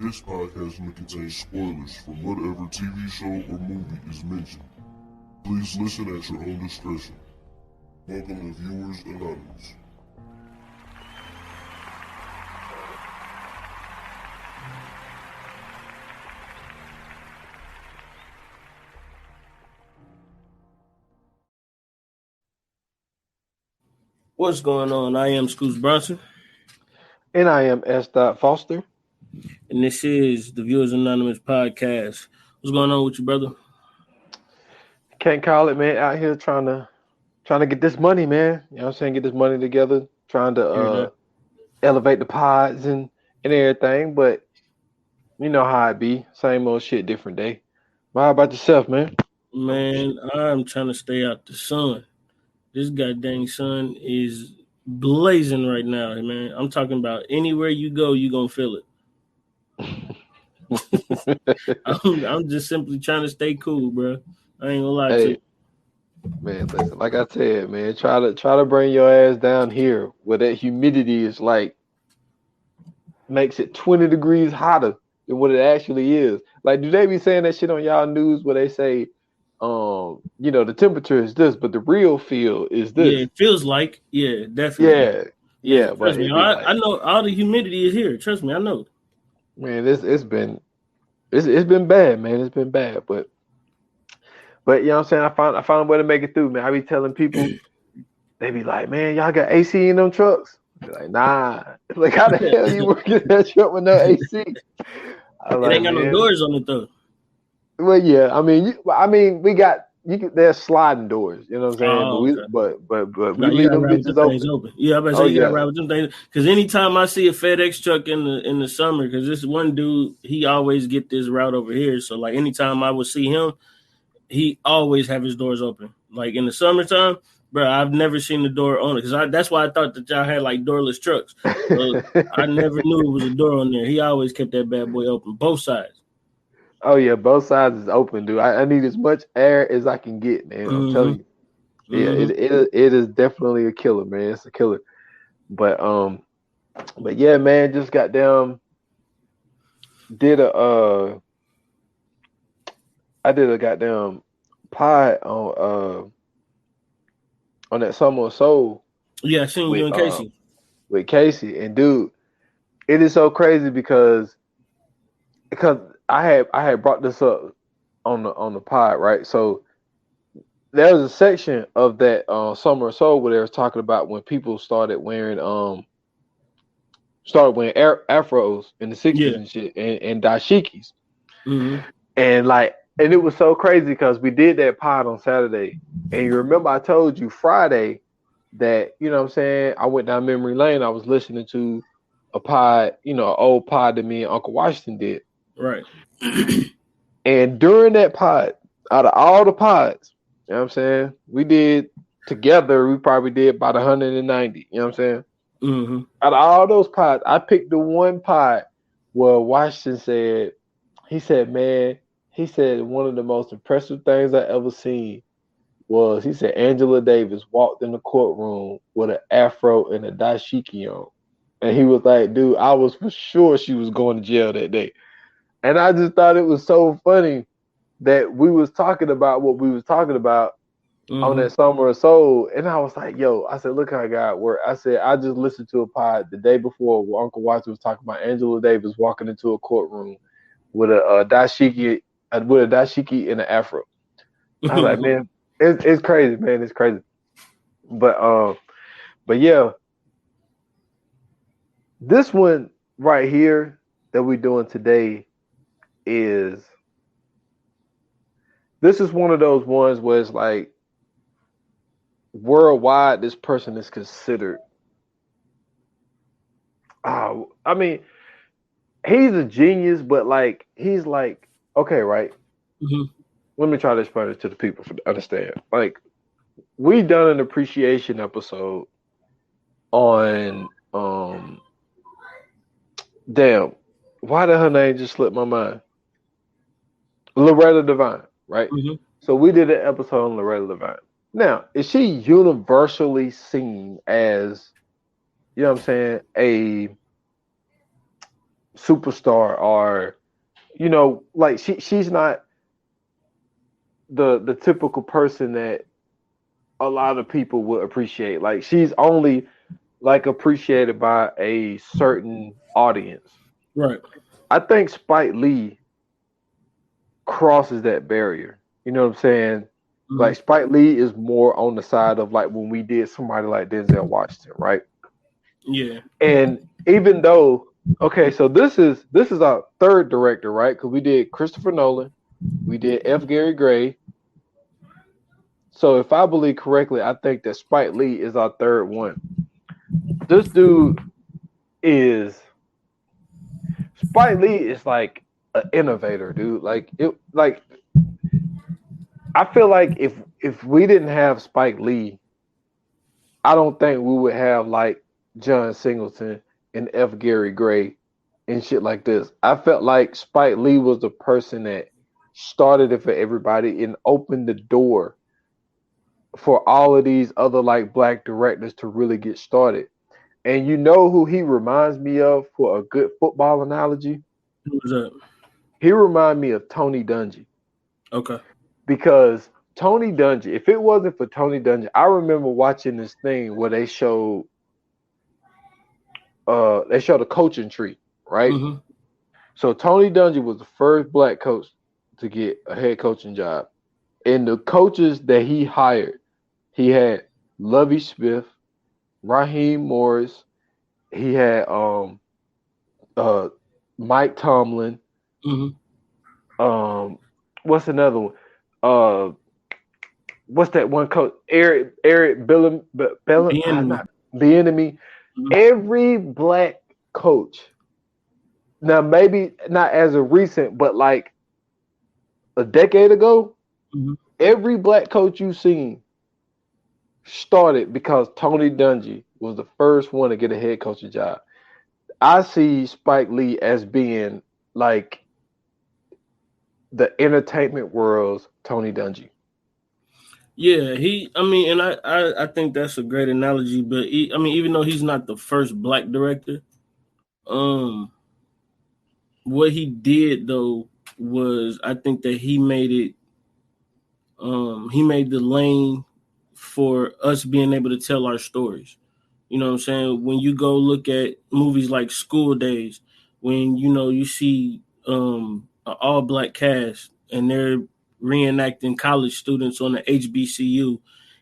This podcast may contain spoilers from whatever TV show or movie is mentioned. Please listen at your own discretion. Welcome to Viewers Anonymous. What's going on? I am Scoots Bronson. And I am S. Foster. And this is the Viewers Anonymous podcast. What's going on with you, brother? Can't call it, man. Out here trying to get this money, man. You know what I'm saying? Get this money together, trying to elevate the pods and everything. But you know how it be. Same old shit, different day. But how about yourself, man? Man, I'm trying to stay out the sun. This goddamn sun is blazing right now, man. I'm talking about anywhere you go, you're going to feel it. I'm just simply trying to stay cool, bro. I ain't gonna lie to you. Man, listen, like I said, man, try to bring your ass down here where that humidity is like makes it 20 degrees hotter than what it actually is. Like, do they be saying that shit on y'all news where they say, the temperature is this, but the real feel is this? Yeah, it feels like, definitely. Yeah. But trust me, I know all the humidity is here. Trust me, I know. Man, it's been bad, man. It's been bad, but you know what I'm saying? I found a way to make it through, man. I be telling people, they be like, man, y'all got AC in them trucks? They're like, nah. Like, how the hell you working in that truck with no AC? It ain't got no doors on it though. Well, yeah. I mean, we got there's sliding doors. You know what I'm saying? But we leave them bitches open. Yeah, I'm about to say you gotta ride with them things. Because anytime I see a FedEx truck in the summer, because this one dude, he always get this route over here. So like anytime I would see him, he always have his doors open. Like in the summertime, bro, I've never seen the door on it. Because that's why I thought that y'all had like doorless trucks. So I never knew it was a door on there. He always kept that bad boy open, both sides. Oh yeah, both sides is open, dude. I need as much air as I can get, man. I'm telling you. Yeah, it is definitely a killer, man. It's a killer. But yeah, man, just goddamn I did a goddamn pod on that Summer of Soul. Yeah, I seen you and Casey. With Casey. And dude, it is so crazy because I had brought this up on the pod, right? So there was a section of that Summer of Soul where they was talking about when people started wearing afros in the 60s and shit and dashikis. And it was so crazy because we did that pod on Saturday. And you remember I told you Friday that, you know what I'm saying, I went down memory lane. I was listening to a pod, an old pod that me and Uncle Washington did. Right. And during that pod, out of all the pods, you know what I'm saying, we did together, we probably did about 190, you know what I'm saying? Out of all those pods, I picked the one pod where Washington said, he said one of the most impressive things I ever seen was, he said, Angela Davis walked in the courtroom with an afro and a dashiki on. And he was like, dude, I was for sure she was going to jail that day. And I just thought it was so funny that we was talking about what we was talking about on that Summer of Soul. And I was like, yo, I said, look how God worked. I said, I just listened to a pod the day before where Uncle Watson was talking about Angela Davis walking into a courtroom with a dashiki and an afro. I was like, man, it's crazy, man. It's crazy. But yeah, this one right here that we're doing today this is one of those ones where it's like worldwide this person is considered. I mean, he's a genius, but like he's like, okay, right? Let me try to explain it to the people to understand. Like, we done an appreciation episode on damn, why did her name just slip my mind? Loretta Devine, right? So we did an episode on Loretta Devine. Now, is she universally seen as, you know what I'm saying, a superstar or, you know, like she's not the typical person that a lot of people would appreciate. Like she's only like appreciated by a certain audience. Right. I think Spike Lee crosses that barrier. You know what I'm saying? Mm-hmm. Like Spike Lee is more on the side of like when we did somebody like Denzel Washington, right? Yeah. And even though, okay, so this is our third director, right? Because we did Christopher Nolan, we did F. Gary Gray. So if I believe correctly, I think that Spike Lee is our third one. This dude is Spike Lee is like an innovator, dude. Like I feel like if we didn't have Spike Lee, I don't think we would have like John Singleton and F. Gary Gray and shit like this. I felt like Spike Lee was the person that started it for everybody and opened the door for all of these other like black directors to really get started. And you know who he reminds me of for a good football analogy? Who was that? He reminds me of Tony Dungy. Okay. Because Tony Dungy, if it wasn't for Tony Dungy, I remember watching this thing where they showed a coaching tree, right? Mm-hmm. So Tony Dungy was the first black coach to get a head coaching job. And the coaches that he hired, he had Lovie Smith, Raheem Morris, he had Mike Tomlin. Mm-hmm. What's another one? What's that one coach? Eric Bieniemy. Mm-hmm. Every black coach. Now maybe not as a recent, but like a decade ago, mm-hmm. Every black coach you've seen started because Tony Dungy was the first one to get a head coaching job. I see Spike Lee as being like the entertainment world's Tony Dungy. Yeah, I think that's a great analogy. But even though he's not the first black director, what he did though was I think that he made it. He made the lane for us being able to tell our stories. You know what I'm saying? When you go look at movies like School Days, when you see an all-black cast and they're reenacting college students on the HBCU,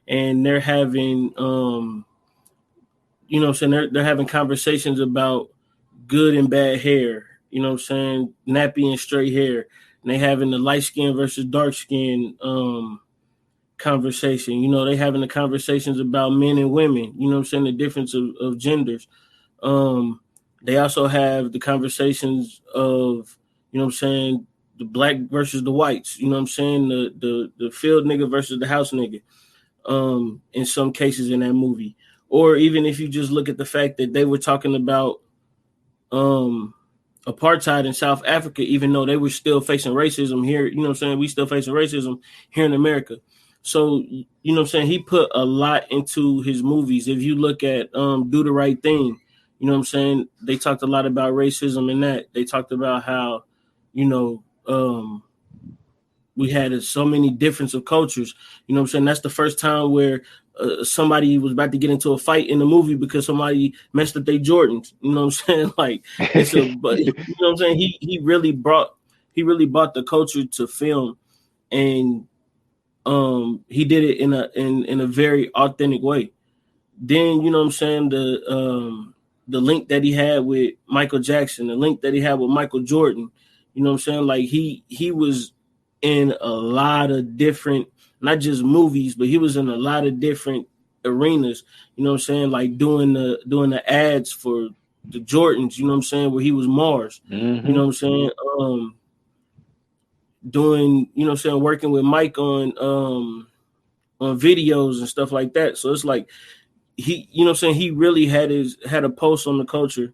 and they're having they're having conversations about good and bad hair. You know what I'm saying? Nappy and straight hair. And they having the light skin versus dark skin conversation. They having the conversations about men and women. You know what I'm saying? The difference of genders. They also have the conversations of, the black versus the whites. You know what I'm saying? The field nigga versus the house nigga. In some cases in that movie. Or even if you just look at the fact that they were talking about apartheid in South Africa, even though they were still facing racism here, you know what I'm saying? We still facing racism here in America. So, you know what I'm saying? He put a lot into his movies. If you look at Do the Right Thing, you know what I'm saying? They talked a lot about racism in that. They talked about how, we had so many difference of cultures. You know what I'm saying? That's the first time where somebody was about to get into a fight in the movie because somebody messed up their Jordans. You know what I'm saying? Like, but you know what I'm saying? He really brought the culture to film, and he did it in a very authentic way. Then, you know what I'm saying, the link that he had with Michael Jackson, the link that he had with Michael Jordan, you know what I'm saying? Like he was in a lot of different, not just movies, but he was in a lot of different arenas, you know what I'm saying? Like doing the ads for the Jordans, you know what I'm saying, where he was Mars. Mm-hmm. You know what I'm saying? Doing, you know what I'm saying, working with Mike on videos and stuff like that. So it's like he, you know what I'm saying, he really had a pulse on the culture.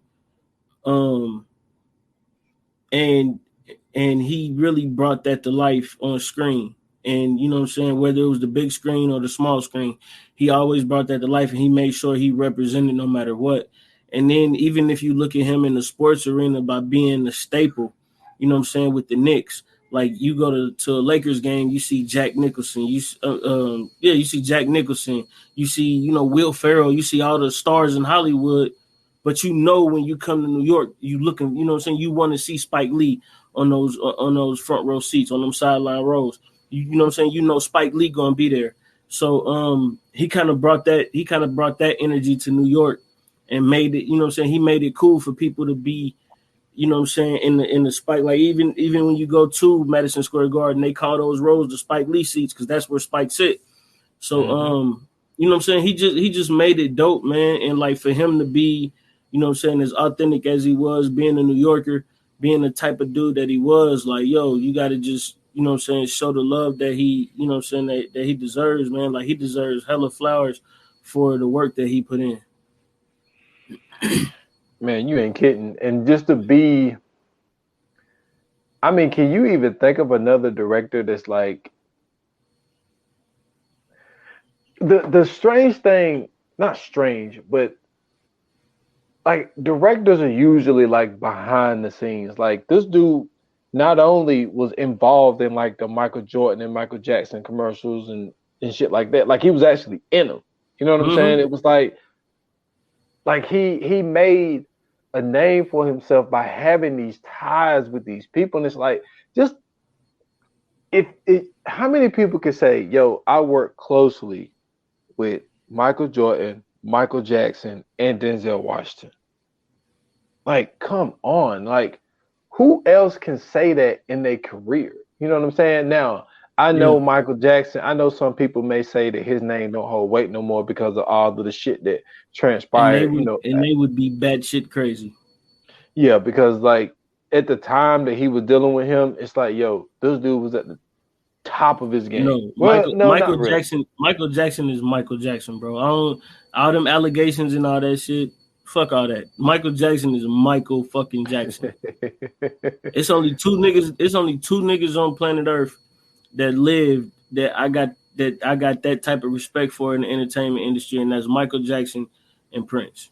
And he really brought that to life on screen. And you know what I'm saying, whether it was the big screen or the small screen, he always brought that to life, and he made sure he represented no matter what. And then even if you look at him in the sports arena by being a staple, you know what I'm saying, with the Knicks, like you go to a Lakers game, you see Jack Nicholson, you see Jack Nicholson, you see, you know, Will Ferrell, you see all the stars in Hollywood, but you know when you come to New York, you looking, you know what I'm saying, you want to see Spike Lee on those front row seats, on them sideline rows. You know what I'm saying, you know Spike Lee gonna be there. So he kind of brought that energy to New York and made it, you know what I'm saying, he made it cool for people to be, you know what I'm saying, in the Spike, like even when you go to Madison Square Garden, they call those rows the Spike Lee seats because that's where Spike sit. So you know what I'm saying, he just made it dope, man. And like for him to be, you know what I'm saying, as authentic as he was, being a New Yorker, being the type of dude that he was, like, yo, you got to just, you know what I'm saying, show the love that he, you know what I'm saying, that he deserves, man. Like he deserves hella flowers for the work that he put in. Man, you ain't kidding. And just to be, I mean, can you even think of another director that's like, the strange thing, not strange, but like directors are usually like behind the scenes. Like this dude not only was involved in like the Michael Jordan and Michael Jackson commercials and shit like that, like he was actually in them. You know what I'm saying? It was like he made a name for himself by having these ties with these people. And it's like, just how many people can say, yo, I work closely with Michael Jordan, Michael Jackson, and Denzel Washington? Like, come on. Like, who else can say that in their career? You know what I'm saying? Now, I know Michael Jackson. I know some people may say that his name don't hold weight no more because of all of the shit that transpired. And they would be batshit crazy. Yeah, because like at the time that he was dealing with him, it's like, yo, this dude was at the top of his game. No, Michael Jackson. Michael Jackson is Michael Jackson, bro. All them allegations and all that shit. Fuck all that. Michael Jackson is Michael fucking Jackson. It's only two niggas on planet Earth that live that I got that type of respect for in the entertainment industry, and that's Michael Jackson and Prince.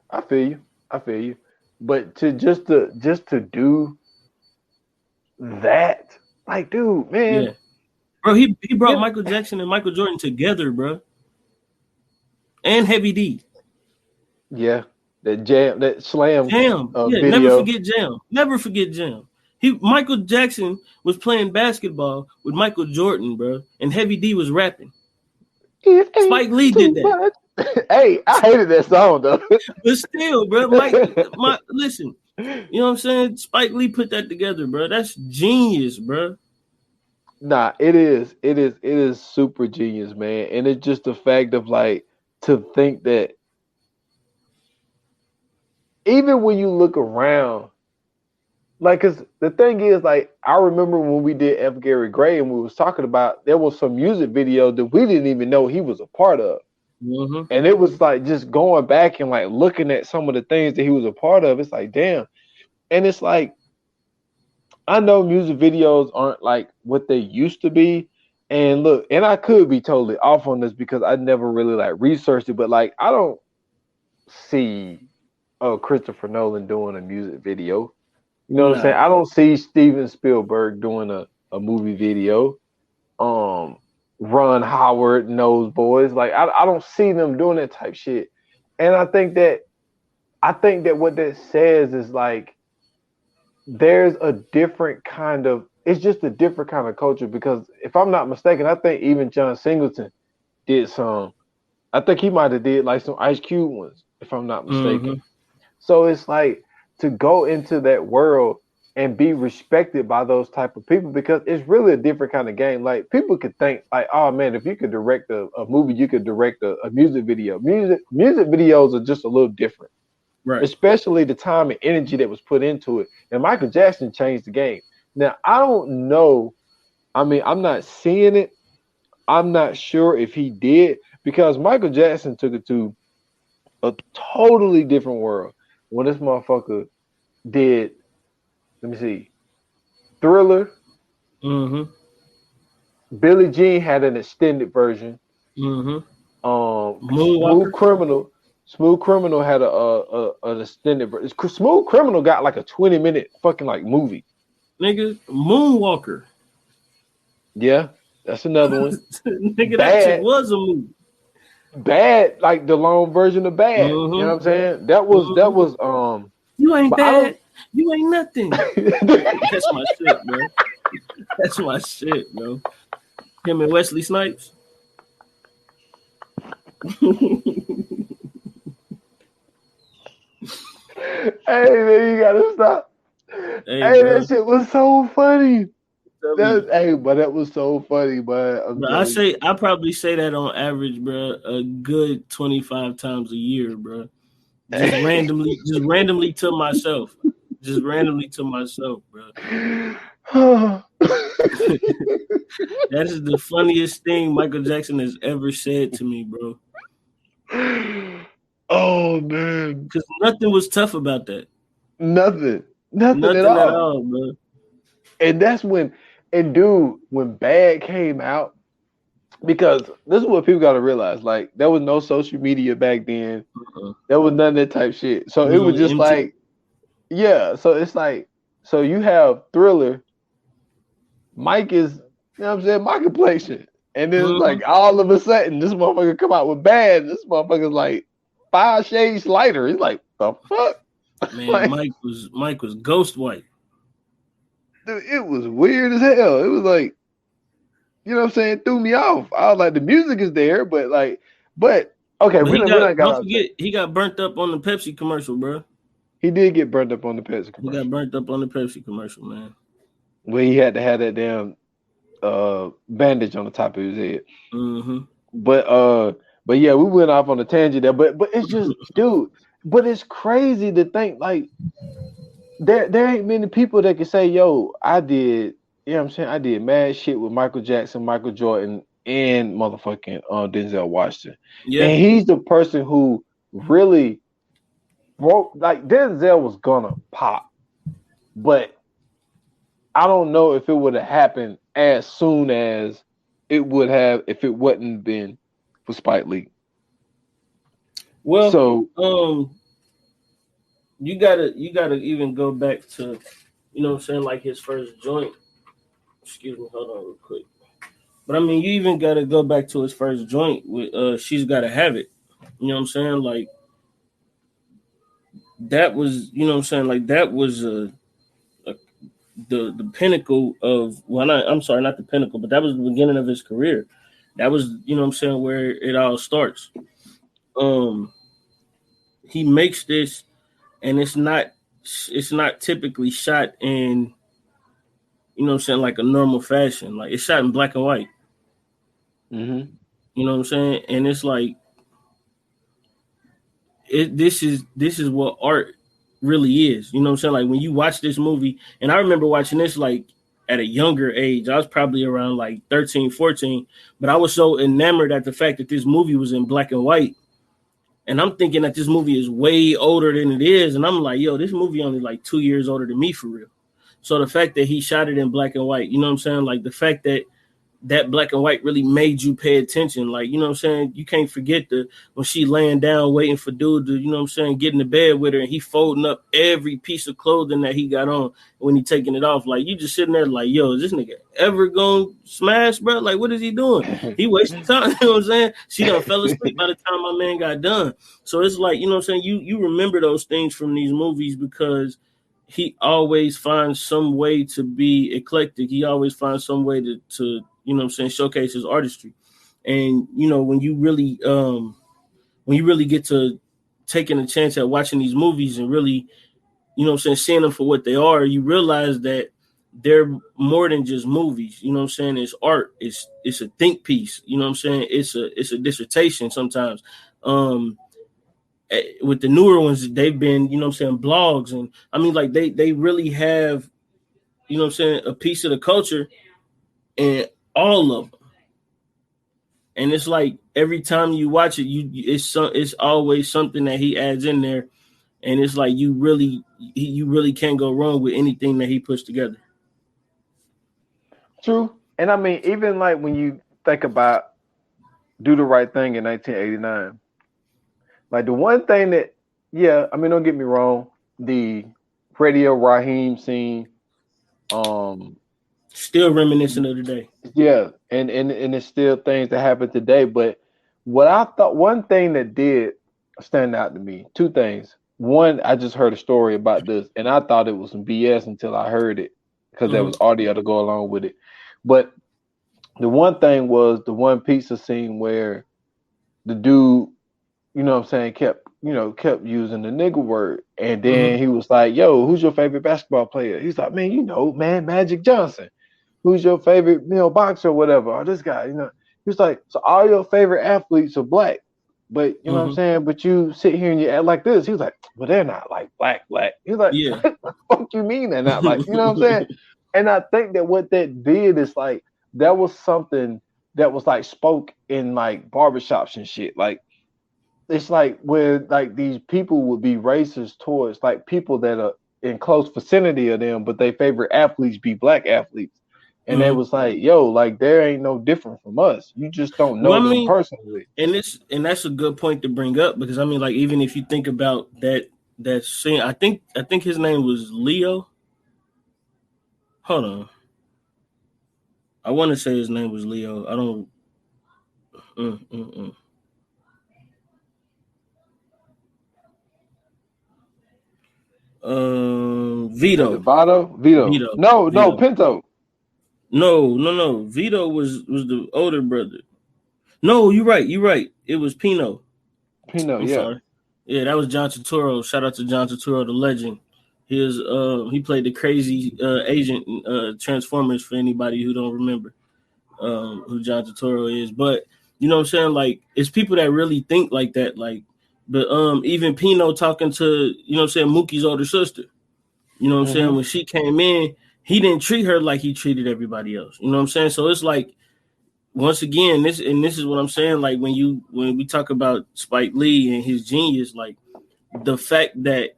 I feel you. But to just to do that, like, dude, man. Yeah. Bro, he brought Michael Jackson and Michael Jordan together, bro. And Heavy D. Yeah. That slam. Video. Never forget Jam. Michael Jackson was playing basketball with Michael Jordan, bro, and Heavy D was rapping. Spike Lee did that. Hey, I hated that song though. But still, bro, listen, you know what I'm saying? Spike Lee put that together, bro. That's genius, bro. Nah, it is super genius, man. And it's just the fact of like to think that even when you look around, like, cause the thing is, like, I remember when we did F. Gary Gray and we was talking about there was some music video that we didn't even know he was a part of. Mm-hmm. And it was like just going back and like looking at some of the things that he was a part of. It's like, damn. And it's like, I know music videos aren't like what they used to be. And look, and I could be totally off on this because I never really like researched it, but like I don't see Christopher Nolan doing a music video. You know what I'm saying? I don't see Steven Spielberg doing a movie video. Ron Howard and those boys. Like I don't see them doing that type shit. And I think that what that says is like there's a different kind of, it's just a different kind of culture, because if I'm not mistaken, I think even John Singleton did some. I think he might have did like some Ice Cube ones, if I'm not mistaken. Mm-hmm. So it's like to go into that world and be respected by those type of people, because it's really a different kind of game. Like people could think like, oh man, if you could direct a movie, you could direct a music video. Music videos are just a little different. Right. Especially the time and energy that was put into it. And Michael Jackson changed the game. Now, I don't know. I mean, I'm not seeing it. I'm not sure if he did, because Michael Jackson took it to a totally different world when this motherfucker did, let me see, Thriller. Mm-hmm. Billie Jean had an extended version. Mm-hmm. Smooth Criminal. Smooth Criminal had an extended. Smooth Criminal got like a 20-minute fucking like movie. Nigga, Moonwalker. Yeah, that's another one. Nigga, that shit was a movie. Bad, like the long version of Bad. You know what I'm saying? That was You ain't bad. You ain't nothing. That's my shit, bro. That's my shit, bro. Him and Wesley Snipes. Hey man, you gotta stop. Hey, that shit was so funny. But that was so funny, but I probably say that on average, bro, a good 25 times a year, bro. Just randomly to myself. Just randomly to myself, bro. That is the funniest thing Michael Jackson has ever said to me, bro. Oh man, because nothing was tough about that. Nothing at all, bro. And that's when Bad came out, because this is what people got to realize. Like, there was no social media back then. There was none of that type shit. So it was just like, yeah. So it's like, so you have Thriller. Mike is, you know what I'm saying, Mike can play shit. And then it's like, all of a sudden, this motherfucker come out with Bad. This motherfucker's like 5 shades lighter. He's like, the fuck? Man, like, Mike was ghost white. Dude, it was weird as hell. It was like, you know what I'm saying, threw me off. I was like, the music is there, but okay, but don't forget, he got burnt up on the Pepsi commercial, bro. He did get burnt up on the Pepsi commercial. He got burnt up on the Pepsi commercial, man. Where he had to have that damn bandage on the top of his head. But yeah, we went off on a tangent there. But it's just, dude. But it's crazy to think, like, there ain't many people that can say, yo, I did, you know what I'm saying, I did mad shit with Michael Jackson, Michael Jordan, and motherfucking Denzel Washington. Yeah. And he's the person who really broke, like, Denzel was gonna pop, but I don't know if it would have happened as soon as it would have if it wouldn't been for Spike Lee. Well, so you gotta even go back to, you know what I'm saying, like his first joint. Excuse me, hold on real quick. But I mean, you even gotta go back to his first joint with She's Gotta Have It. You know what I'm saying? Like, that was, you know what I'm saying, like, that was the pinnacle of, well, I'm sorry, not the pinnacle, but that was the beginning of his career. That was, you know what I'm saying, where it all starts. He makes this, and it's not typically shot in, you know what I'm saying, like a normal fashion. Like, it's shot in black and white. You know what I'm saying? And it's like, this is what art really is. You know what I'm saying? Like, when you watch this movie, and I remember watching this like at a younger age. I was probably around like 13, 14, but I was so enamored at the fact that this movie was in black and white. And I'm thinking that this movie is way older than it is. And I'm like, yo, this movie only like 2 years older than me for real. So the fact that he shot it in black and white, you know what I'm saying? Like, the fact that black and white really made you pay attention. Like, you know what I'm saying? You can't forget when she laying down waiting for dude to, you know what I'm saying, get in the bed with her, and he folding up every piece of clothing that he got on when he taking it off. Like, you just sitting there like, yo, is this nigga ever gonna smash, bro? Like, what is he doing? He wasting time. You know what I'm saying? She done fell asleep by the time my man got done. So it's like, you know what I'm saying? You remember those things from these movies because he always finds some way to be eclectic. He always finds some way to you know what I'm saying, showcase his artistry. And, you know, when you really get to taking a chance at watching these movies and really, you know what I'm saying, seeing them for what they are, you realize that they're more than just movies. You know what I'm saying? It's art. It's a think piece. You know what I'm saying? It's a dissertation sometimes. With the newer ones, they've been, you know what I'm saying, blogs. And I mean, like, they really have, you know what I'm saying, a piece of the culture and all of them. And it's like every time you watch it, it's always something that he adds in there. And it's like you really can't go wrong with anything that he puts together. True. And I mean, even like when you think about Do the Right Thing in 1989, Like the one thing that, yeah, I mean, don't get me wrong, the Radio Raheem scene, still reminiscent of the day. Yeah, and it's still things that happen today. But what I thought, one thing that did stand out to me, two things. One, I just heard a story about this, and I thought it was some BS until I heard it because there was audio to go along with it. But the one thing was the one pizza scene where the dude, you know what I'm saying, kept using the nigga word. And then he was like, yo, who's your favorite basketball player? He's like, man, man, Magic Johnson. Who's your favorite, boxer or whatever? Or this guy, He was like, so all your favorite athletes are black. But you know what I'm saying? But you sit here and you act like this. He was like, well, they're not like black. He was like, yeah. What the fuck you mean they're not like, you know what I'm saying? And I think that what that did is like, that was something that was like spoke in like barbershops and shit. Like, it's like where like these people would be racist towards like people that are in close vicinity of them, but their favorite athletes be black athletes. And they was like, yo, like there ain't no different from us. You just don't know them personally. And that's a good point to bring up because I mean, like, even if you think about that scene, I think his name was Leo. Hold on. I want to say his name was Leo. I don't. Vito. Vito. No, Pinto. No. Vito was the older brother. No, you're right. It was Pino. I'm sorry. Yeah, that was John Turturro. Shout out to John Turturro, the legend. He played the crazy agent in Transformers for anybody who don't remember who John Turturro is. But you know what I'm saying? Like, it's people that really think like that. Like, but even Pino talking to, you know what I'm saying, Mookie's older sister. You know what I'm saying? When she came in, he didn't treat her like he treated everybody else. You know what I'm saying? So it's like, once again, this is what I'm saying. Like when we talk about Spike Lee and his genius, like the fact that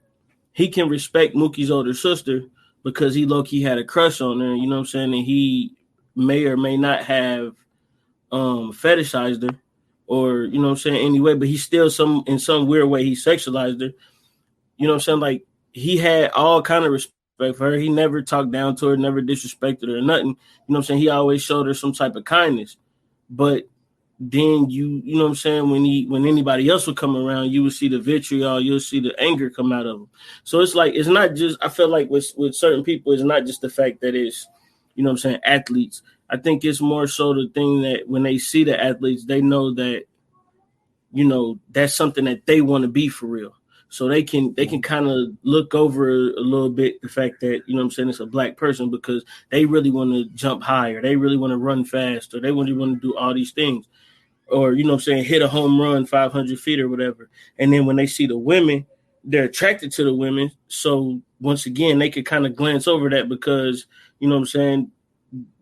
he can respect Mookie's older sister because he low-key had a crush on her, you know what I'm saying? And he may or may not have fetishized her or, you know what I'm saying, anyway, but he still in some weird way he sexualized her. You know what I'm saying? Like he had all kind of respect for her. He never talked down to her, never disrespected her or nothing. You know what I'm saying? He always showed her some type of kindness. But then you know what I'm saying, when anybody else would come around, you would see the vitriol, you'll see the anger come out of them. So it's like, it's not just, I feel like with certain people, it's not just the fact that it's, you know what I'm saying, athletes. I think it's more so the thing that when they see the athletes, they know that, you know, that's something that they want to be for real. So they can kind of look over a little bit the fact that, you know what I'm saying, it's a black person because they really want to jump higher. They really want to run fast, or they really want to do all these things. Or, you know what I'm saying, hit a home run 500 feet or whatever. And then when they see the women, they're attracted to the women. So once again, they could kind of glance over that because, you know what I'm saying,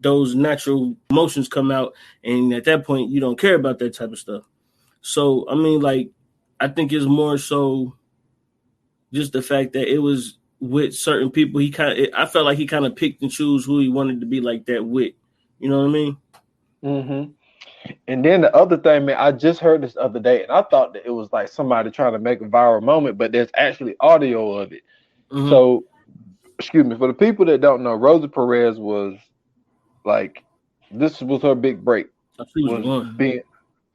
those natural emotions come out. And at that point, you don't care about that type of stuff. So, I mean, like, I think it's more so just the fact that it was with certain people. I felt like he kind of picked and choose who he wanted to be like that with. You know what I mean? Mm-hmm. And then the other thing, man, I just heard this other day, and I thought that it was like somebody trying to make a viral moment, but there's actually audio of it. So, excuse me, for the people that don't know, Rosie Perez was like, this was her big break.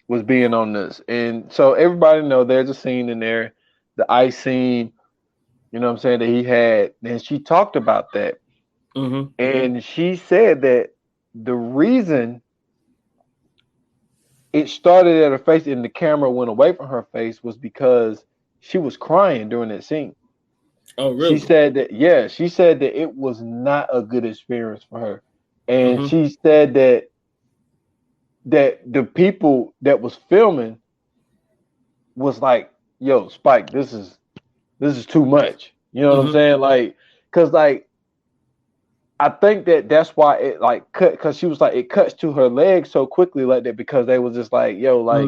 Was being on this. And so everybody know there's a scene in there, the ice scene, you know what I'm saying, that he had. And she talked about that. And she said that the reason it started at her face and the camera went away from her face was because she was crying during that scene. Oh, really? She said that it was not a good experience for her. And she said that the people that was filming was like, yo, Spike, this is too much. You know what I'm saying? Like, cause like, I think that's why it like cut, cause she was like, it cuts to her legs so quickly like that because they was just like, yo, like,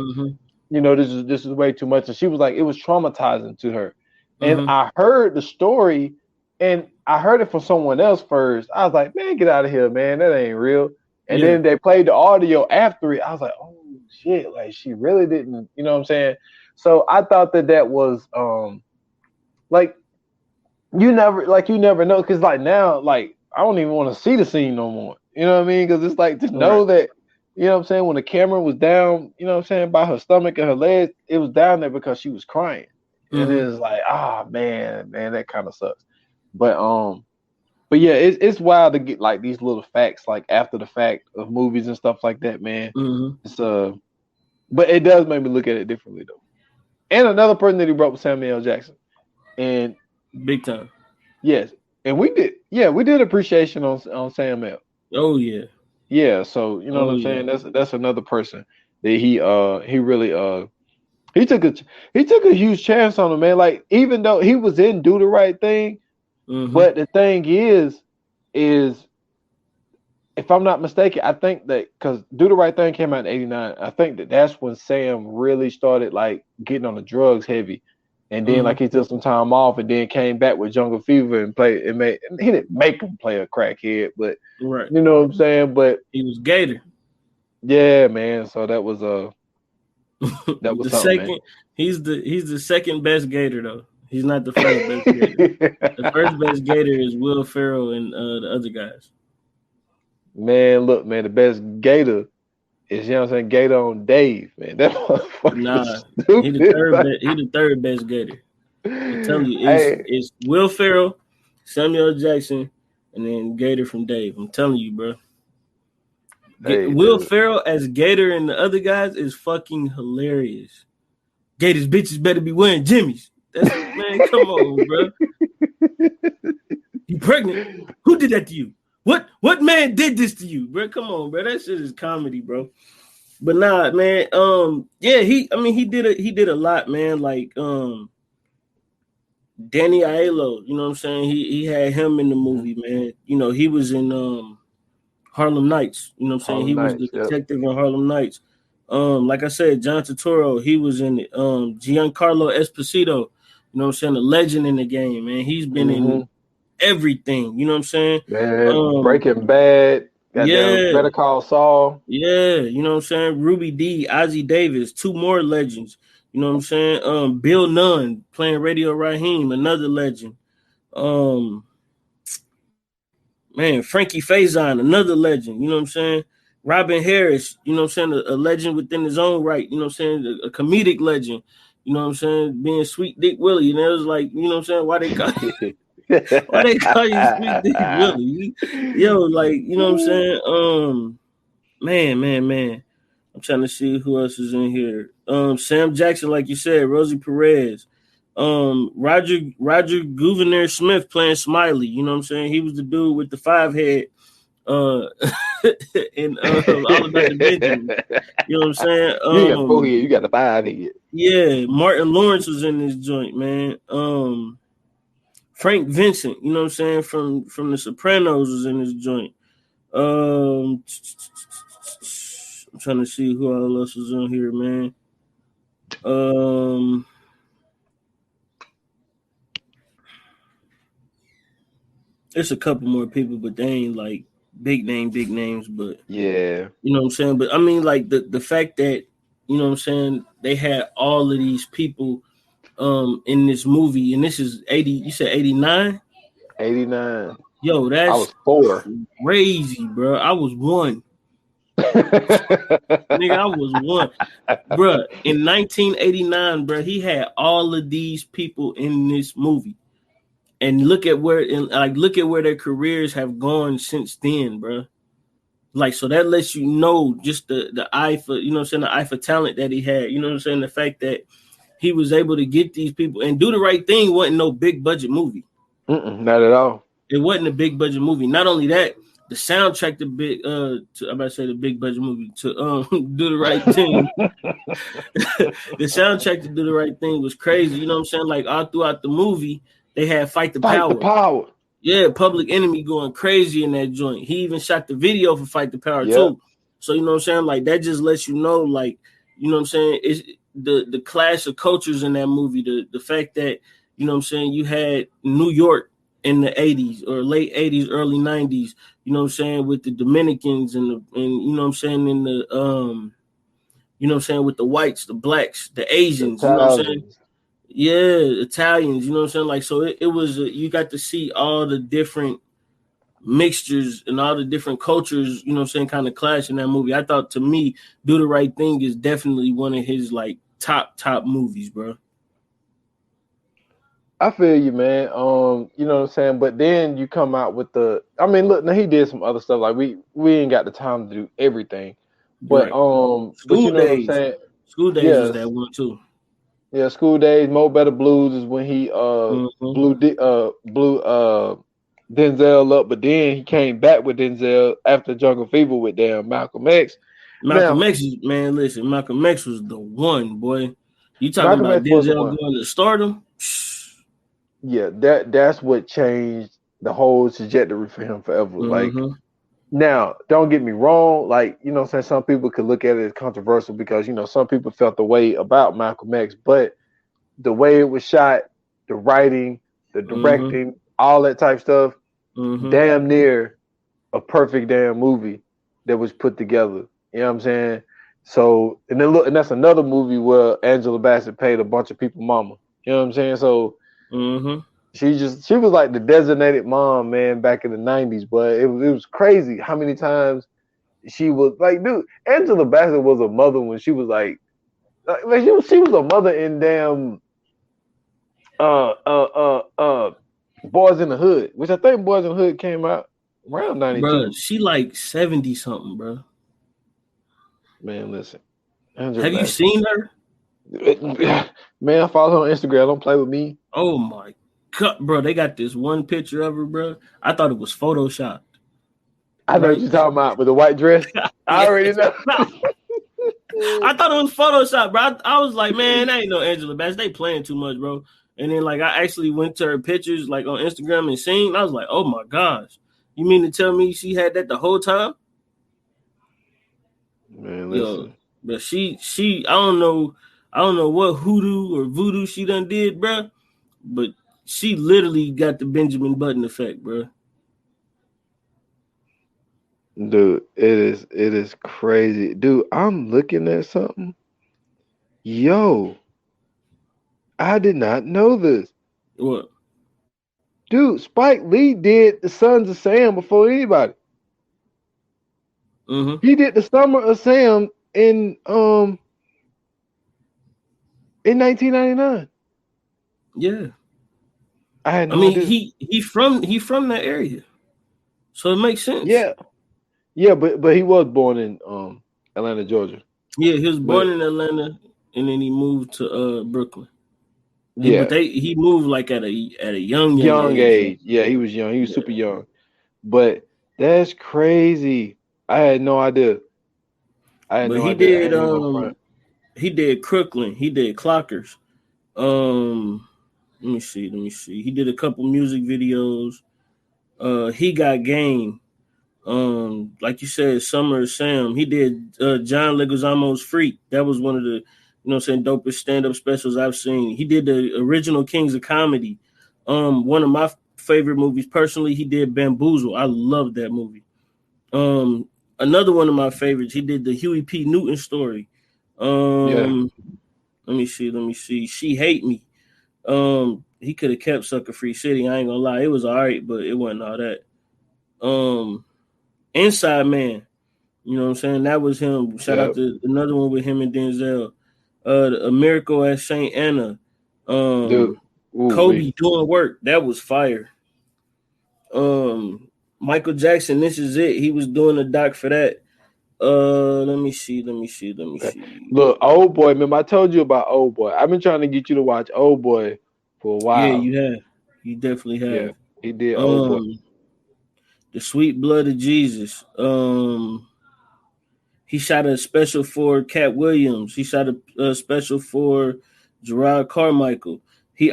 you know, this is way too much. And she was like, it was traumatizing to her. And I heard the story and I heard it from someone else first. I was like, man, get out of here, man. That ain't real. And then they played the audio after it. I was like, oh shit, like she really didn't, you know what I'm saying? So I thought that was like you never know, because like now, like I don't even want to see the scene no more. You know what I mean? Because it's like to know that, you know what I'm saying, when the camera was down, you know what I'm saying, by her stomach and her legs, it was down there because she was crying. And it's like, man, that kind of sucks. But yeah, it's wild to get like these little facts like after the fact of movies and stuff like that, man. It's but it does make me look at it differently though. And another person that he brought was Samuel L. Jackson, and big time. Yes, and we did appreciation on Sam L. Oh yeah, yeah. So you know what I'm saying. That's another person that he really he took a huge chance on him, man. Like even though he was in Do the Right Thing. But the thing is if I'm not mistaken, I think that because Do the Right Thing came out in '89, I think that's when Sam really started like getting on the drugs heavy, and then like he took some time off and then came back with Jungle Fever and he didn't make him play a crackhead, but you know what I'm saying. But he was Gator. Yeah, man. So that was that was the second. Man. He's the second best Gator though. He's not the first best Gator. The first best Gator is Will Ferrell and the other guys. Man, look, man, the best Gator is, you know what I'm saying, Gator on Dave, man. That motherfucker stupid. He the third best Gator. I'm telling you, it's Will Ferrell, Samuel L. Jackson, and then Gator from Dave. I'm telling you, bro. Will Ferrell as Gator and the other guys is fucking hilarious. Gator's bitches better be wearing Jimmy's. Man, come on, bro. You pregnant? Who did that to you? What man did this to you, bro? Come on, bro. That shit is comedy, bro. But nah, man. Yeah, he did a lot, man. Like Danny Aiello, you know what I'm saying? He had him in the movie, man. You know, he was in Harlem Nights. You know what I'm saying? He was the detective in Harlem Nights. Like I said, John Turturro, he was in it. Giancarlo Esposito. You know what I'm saying? A legend in the game, man. He's been in everything. You know what I'm saying? Man, Breaking Bad. Better Call Saul. Yeah, you know what I'm saying? Ruby Dee, Ozzie Davis, two more legends. You know what I'm saying? Bill Nunn playing Radio Raheem, another legend. Man, Frankie Faison, another legend. You know what I'm saying? Robin Harris, you know what I'm saying? A legend within his own right. You know what I'm saying? A comedic legend. You know what I'm saying? Being Sweet Dick Willie. And it was like, you know what I'm saying? Why they call you Sweet Dick Willie? Yo, like, you know what I'm saying? Man. I'm trying to see who else is in here. Sam Jackson, like you said, Rosie Perez. Roger Gouverneur Smith playing Smiley. You know what I'm saying? He was the dude with the 5 head. And All About the Benjamin. You know what I'm saying? You got 4 head, you got the 5 head. Yeah, Martin Lawrence was in this joint, man. Frank Vincent, you know what I'm saying, from The Sopranos was in this joint. I'm trying to see who else was on here, man. There's a couple more people, but they ain't like big names, but yeah, you know what I'm saying. But I mean, like the fact that, you know what I'm saying, they had all of these people in this movie, and this is 80. You said 89. 89. Yo, that's I was 4. Crazy, bro. I was 1. Nigga, I was 1, bro. In 1989, bro, he had all of these people in this movie. And look at where their careers have gone since then, bro. Like, so that lets you know just the eye for, you know what I'm saying, the eye for talent that he had. You know what I'm saying? The fact that he was able to get these people and Do the Right Thing wasn't no big budget movie. Not at all. It wasn't a big budget movie. Not only that, the soundtrack to the big budget movie to Do the Right Thing. The soundtrack to Do the Right Thing was crazy. You know what I'm saying? Like all throughout the movie, they had Fight the Power. Yeah, Public Enemy going crazy in that joint. He even shot the video for Fight the Power too. So you know what I'm saying? Like that just lets you know, like, you know what I'm saying? It's the clash of cultures in that movie. The fact that, you know what I'm saying, you had New York in the 80s or late 80s, early 90s, you know what I'm saying, with the Dominicans and you know what I'm saying, in You know what I'm saying? With the whites, the blacks, the Asians, you know what I'm saying? Yeah, Italians, you know what I'm saying? Like, so it was, you got to see all the different mixtures and all the different cultures, you know what I'm saying, kind of clash in that movie. I thought, to me, Do the Right Thing is definitely one of his, like, top movies, bro. I feel you, man. You know what I'm saying? But then you come out with look, now he did some other stuff. Like we ain't got the time to do everything. But right. but you know what I'm saying? School Days was that one too. Yeah, School Days, Mo Better Blues is when he blew Denzel up, but then he came back with Denzel after Jungle Fever with Malcolm X. Malcolm X is, man, listen, Malcolm X was the one, boy. You talking about Denzel going to stardom? Yeah, that's what changed the whole trajectory for him forever. Like, now, don't get me wrong, like, you know what I'm saying, some people could look at it as controversial because, you know, some people felt the way about Malcolm X, but the way it was shot, the writing, the directing, all that type stuff, damn near a perfect damn movie that was put together. You know what I'm saying? So, and then look, and that's another movie where Angela Bassett paid a bunch of people mama. You know what I'm saying? So, she was like the designated mom, man, back in the 90s, but it was crazy how many times she was like, dude, Angela Bassett was a mother when she was like she was a mother in damn Boys in the Hood, which I think Boys in the Hood came out around 92. Bro, she like 70 something, bro. Man, listen. Have you seen her? Man, I follow her on Instagram. Don't play with me. Oh my God, bro. They got this one picture of her, bro. I thought it was Photoshopped. I know what you're talking about with the white dress. I already know. I thought it was Photoshop, bro. I was like, man, that ain't no Angela Bassett. They playing too much, bro. And then, like, I actually went to her pictures, like, on Instagram and seen. I was like, oh my gosh, you mean to tell me she had that the whole time? Man, listen. Yo, but she, I don't know what hoodoo or voodoo she done did, bro. But she literally got the Benjamin Button effect, bro. Dude, it is crazy. Dude, I'm looking at something. Yo, I did not know this. What? Dude, Spike Lee did the Sons of Sam before anybody. He did the Summer of Sam in 1999. Yeah. I had no idea. He from that area, so it makes sense. Yeah, but he was born in Atlanta, Georgia. Yeah, he was born in Atlanta, and then he moved to Brooklyn. Yeah, but he moved like at a young age. Yeah, he was young. He was super young. But that's crazy. I had no idea. He did Crooklyn. He did Clockers. Let me see. He did a couple music videos. He Got Game. Like you said, Summer of Sam. He did John Leguizamo's Freak. That was one of the, dopest stand-up specials I've seen. He did the original Kings of Comedy. One of my favorite movies personally, he did Bamboozle. I love that movie. Another one of my favorites, he did the Huey P. Newton story. Let me see. She Hate Me. He could have kept Sucker Free City. I ain't gonna lie, it was all right, but it wasn't all that. Inside Man, you know what I'm saying? That was him. Shout out to another one with him and Denzel. A Miracle at St. Anna. Kobe Doing Work. That was fire. Michael Jackson, This Is It. He was doing a doc for that. Let me see. Look, Old Boy. Remember, I told you about Old Boy. I've been trying to get you to watch Old Boy for a while. Yeah, you have. You definitely have. Yeah, he did Old Boy. The Sweet Blood of Jesus. He shot a special for Cat Williams. He shot a special for Gerard Carmichael.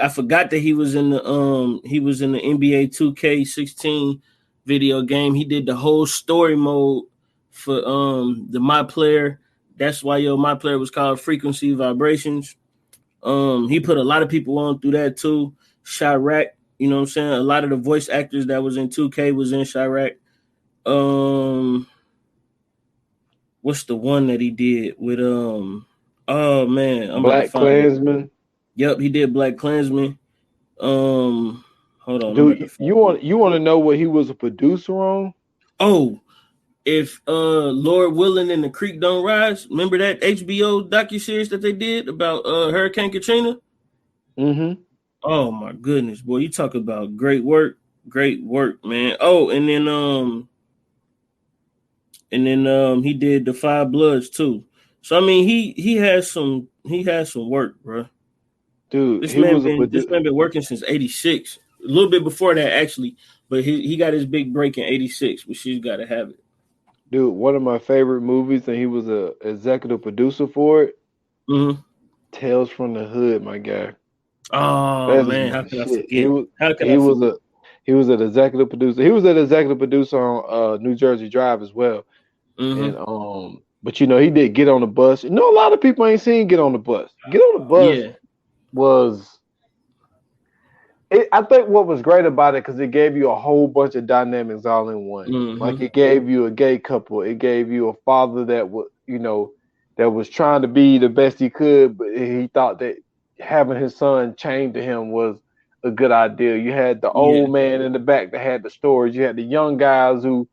I forgot that he was in the NBA 2K16 video game. He did the whole story mode for the My Player. That's why My Player was called Frequency Vibrations. He put a lot of people on through that too. Chirac, you know what I'm saying? A lot of the voice actors that was in 2K was in Chirac. what's the one that he did with oh man, I'm Black Klansman. Yep, he did Black Klansman. Hold on, dude. You want to know what he was a producer on? Oh, if Lord Willing and the Creek Don't Rise, remember that HBO docuseries that they did about Hurricane Katrina? Mm-hmm. Oh my goodness, boy, you talk about great work, man. Oh, and then he did the Five Bloods too. So I mean, he has some work, bro. Dude, this man been working since '86, a little bit before that actually, but he got his big break in '86, which he's got to have it. Dude, one of my favorite movies, and he was a executive producer for it. Mm-hmm. Tales from the Hood, my guy. Oh man, how can I forget? He was an executive producer. He was an executive producer on New Jersey Drive as well. Mm-hmm. And but you know, he did Get on the Bus. You know, a lot of people ain't seen Get on the Bus. Get on the Bus was. I think what was great about it because it gave you a whole bunch of dynamics all in one. Mm-hmm. Like it gave you a gay couple. It gave you a father that was, you know, that was trying to be the best he could, but he thought that having his son chained to him was a good idea. You had the old man in the back that had the stories. You had the young guys who,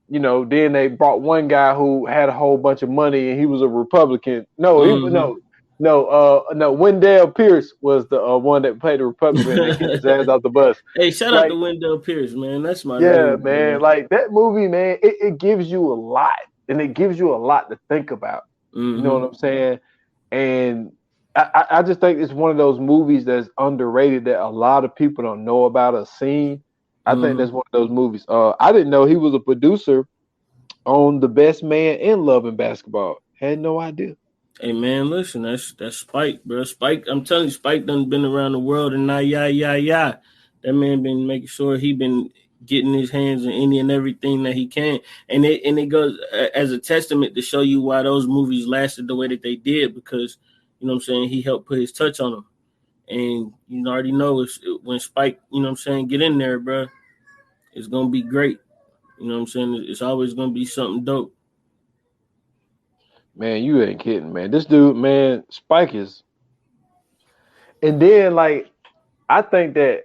you know, then they brought one guy who had a whole bunch of money and he was a Republican. No, Wendell Pierce was the one that played the Republican and kicked his ass out the bus. Hey, shout out to Wendell Pierce, man. That's my name, man. Like that movie, man, it gives you a lot, and it gives you a lot to think about. Mm-hmm. You know what I'm saying? And I just think it's one of those movies that's underrated that a lot of people don't know about or seen. I think that's one of those movies. I didn't know he was a producer on The Best Man in Love and Basketball. Had no idea. Hey man, listen, that's Spike, bro. Spike, I'm telling you, Spike done been around the world and now, That man been making sure he been getting his hands in any and everything that he can, and it goes as a testament to show you why those movies lasted the way that they did, because you know what I'm saying, he helped put his touch on them, and you already know when Spike, you know what I'm saying, get in there, bro, it's gonna be great. You know what I'm saying? It's always gonna be something dope. Man, you ain't kidding, man. This dude, man, Spike is. And then, like, I think that.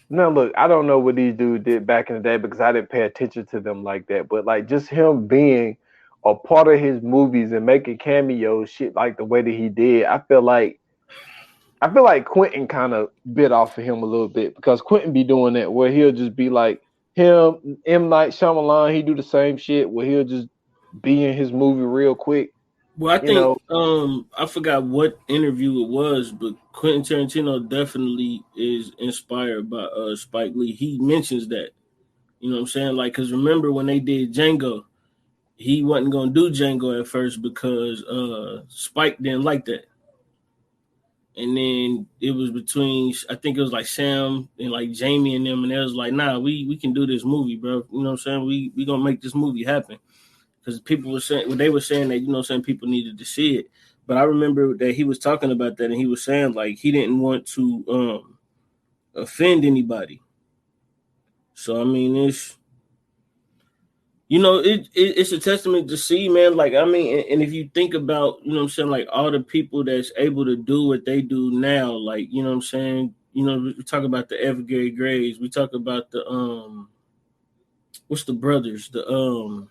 Now, look, I don't know what these dudes did back in the day because I didn't pay attention to them like that. But, like, just him being a part of his movies and making cameos, shit like the way that he did, I feel like Quentin kind of bit off of him a little bit because Quentin be doing that where he'll just be like him, M. Night Shyamalan, he do the same shit where he'll just be in his movie real quick. Well, I think I forgot what interview it was, but Quentin Tarantino definitely is inspired by Spike Lee. He mentions that, you know what I'm saying? Like, because remember when they did Django, he wasn't going to do Django at first because Spike didn't like that. And then it was between, I think it was like Sam and like Jamie and them, and they was like, nah, we can do this movie, bro. You know what I'm saying? We going to make this movie happen. Because people were saying, they were saying that, you know, saying people needed to see it. But I remember that he was talking about that, and he was saying like he didn't want to offend anybody. So I mean, it's, you know, it's a testament to see, man. Like I mean, and if you think about, you know what I'm saying, like all the people that's able to do what they do now, like, you know what I'm saying, you know, we talk about the F. Gary Grays, we talk about the what's the brothers, the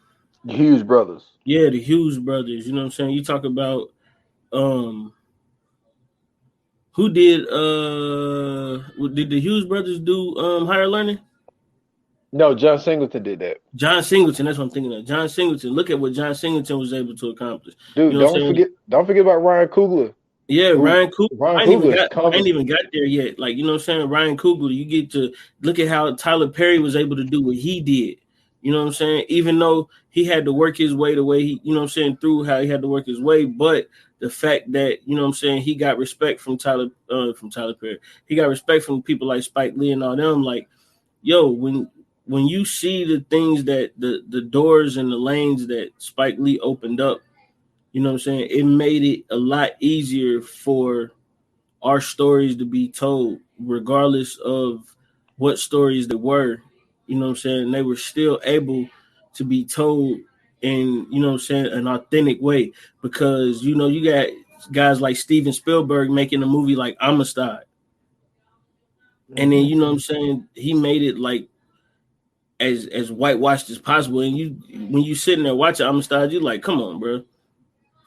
Hughes brothers. Yeah, the Hughes brothers. You know what I'm saying? You talk about who did the Hughes brothers do Higher Learning? No, John Singleton did that. John Singleton, that's what I'm thinking of. John Singleton. Look at what John Singleton was able to accomplish. Dude, you know don't forget about Ryan Coogler. Yeah, Ryan Coogler. I ain't even got there yet. Like, you know what I'm saying? Ryan Coogler, you get to look at how Tyler Perry was able to do what he did. You know what I'm saying? Even though he had to work his way the way he, you know what I'm saying, through how he had to work his way, but the fact that, you know what I'm saying, he got respect from Tyler Perry. He got respect from people like Spike Lee and all them. Like, yo, when you see the things that the doors and the lanes that Spike Lee opened up, you know what I'm saying, it made it a lot easier for our stories to be told, regardless of what stories they were. You know what I'm saying? They were still able to be told in, you know what I'm saying, an authentic way, because, you know, you got guys like Steven Spielberg making a movie like Amistad. And then, you know what I'm saying, he made it like as whitewashed as possible. And you, when you sitting there watching Amistad, you're like, come on, bro.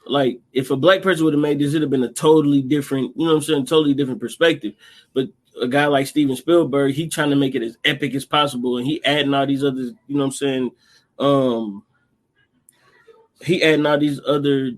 Like, if a black person would have made this, it'd have been a totally different, you know what I'm saying, totally different perspective. But a guy like Steven Spielberg, he trying to make it as epic as possible, and he adding all these other, you know what I'm saying, he adding all these other,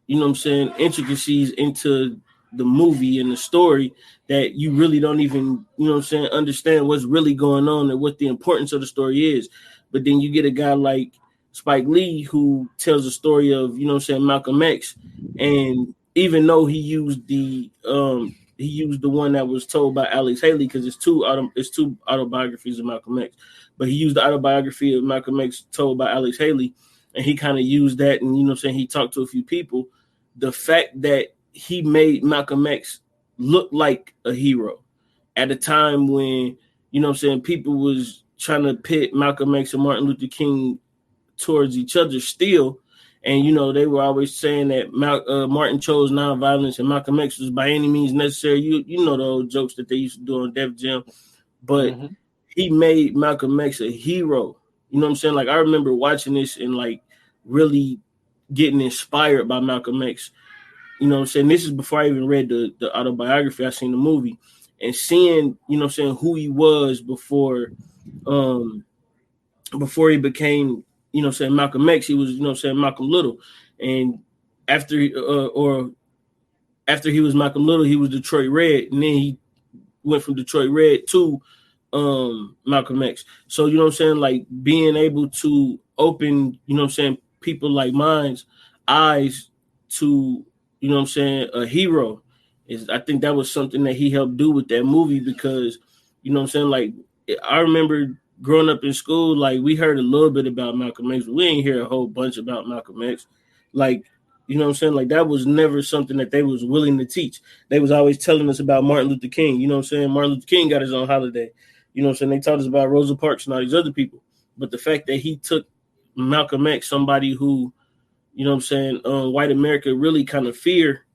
you know what I'm saying, intricacies into the movie and the story that you really don't even, you know what I'm saying, understand what's really going on and what the importance of the story is. But then you get a guy like Spike Lee who tells a story of, you know what I'm saying, Malcolm X, and even though he used the one that was told by Alex Haley, because it's two autobiographies of Malcolm X, but he used the autobiography of Malcolm X told by Alex Haley, and he kind of used that, and, you know what I'm saying, he talked to a few people. The fact that he made Malcolm X look like a hero at a time when, you know what I'm saying, people was trying to pit Malcolm X and Martin Luther King towards each other still. And, you know, they were always saying that Martin chose nonviolence and Malcolm X was by any means necessary. You know the old jokes that they used to do on Def Jam. But he made Malcolm X a hero. You know what I'm saying? Like, I remember watching this and, like, really getting inspired by Malcolm X. You know what I'm saying? This is before I even read the autobiography. I seen the movie. And seeing, you know what I'm saying, who he was before he became, you know what I'm saying, Malcolm X, he was, you know what I'm saying, Malcolm Little. And after he was Malcolm Little, he was Detroit Red. And then he went from Detroit Red to Malcolm X. So, you know what I'm saying, like, being able to open, you know what I'm saying, people like mine's eyes to, you know what I'm saying, a hero, is, I think that was something that he helped do with that movie, because, you know what I'm saying, like, I remember growing up in school, like, we heard a little bit about Malcolm X, but we ain't hear a whole bunch about Malcolm X. Like, you know what I'm saying, like, that was never something that they was willing to teach. They was always telling us about Martin Luther King. You know what I'm saying? Martin Luther King got his own holiday. You know what I'm saying? They taught us about Rosa Parks and all these other people. But the fact that he took Malcolm X, somebody who, you know what I'm saying, white America really kind of fear,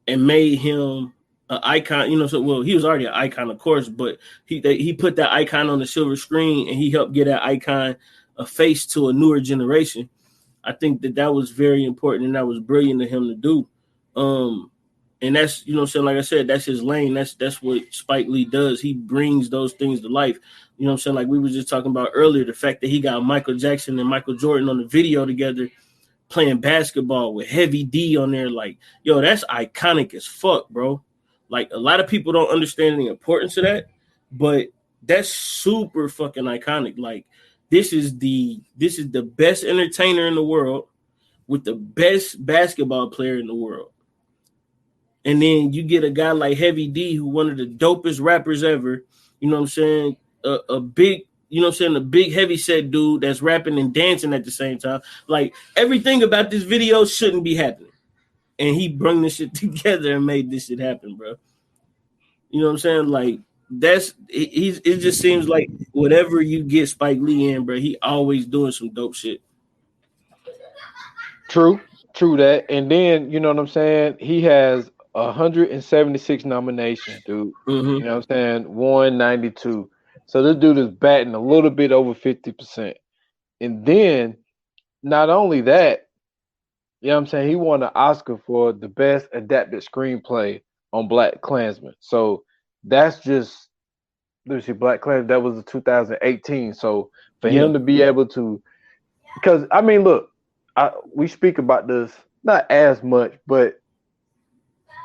and made him an icon, you know, so, well, he was already an icon, of course, but he put that icon on the silver screen, and he helped get that icon a face to a newer generation. I think that was very important, and that was brilliant of him to do. And that's, you know what I'm saying, like I said, that's his lane. That's what Spike Lee does. He brings those things to life. You know what I'm saying? Like we were just talking about earlier, the fact that he got Michael Jackson and Michael Jordan on the video together playing basketball with Heavy D on there. Like, yo, that's iconic as fuck, bro. Like, a lot of people don't understand the importance of that, but that's super fucking iconic. Like, this is the best entertainer in the world with the best basketball player in the world. And then you get a guy like Heavy D, who one of the dopest rappers ever, you know what I'm saying? A big, you know what I'm saying, a big heavy set dude that's rapping and dancing at the same time. Like, everything about this video shouldn't be happening. And he brought this shit together and made this shit happen, bro. You know what I'm saying? Like, it just seems like whatever you get Spike Lee in, bro, he always doing some dope shit. True that. And then, you know what I'm saying, he has 176 nominations, dude. You know what I'm saying? 192. So this dude is batting a little bit over 50%. And then, not only that, you know what I'm saying, he won an Oscar for the best adapted screenplay on Black Klansman. So that's just, let's see, Black Klansman, that was 2018. So for him to be able to, because, I mean, look, we speak about this not as much, but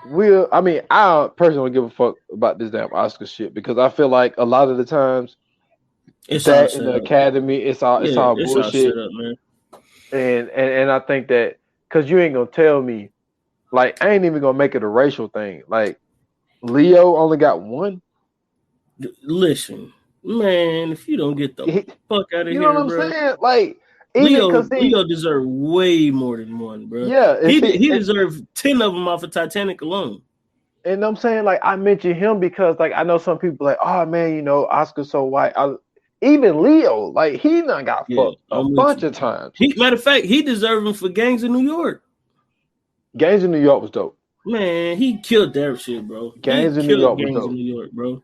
I personally don't give a fuck about this damn Oscar shit, because I feel like a lot of the times it's that in the Academy, it's all bullshit. All set up, man. And I think that, because you ain't gonna tell me, like, I ain't even gonna make it a racial thing. Like, Leo only got one. Listen, man, if you don't get the fuck out of here, you know what I'm saying? Like, Leo deserved way more than one, bro. Yeah, he deserved 10 of them off of Titanic alone. And I'm saying, like, I mentioned him because, like, I know some people like, oh man, you know, Oscar's so white. even Leo, like he done got fucked a bunch of times. Matter of fact, he deserved him for Gangs in New York. Gangs in New York was dope. Man, he killed that shit, bro. Gangs in New York, bro.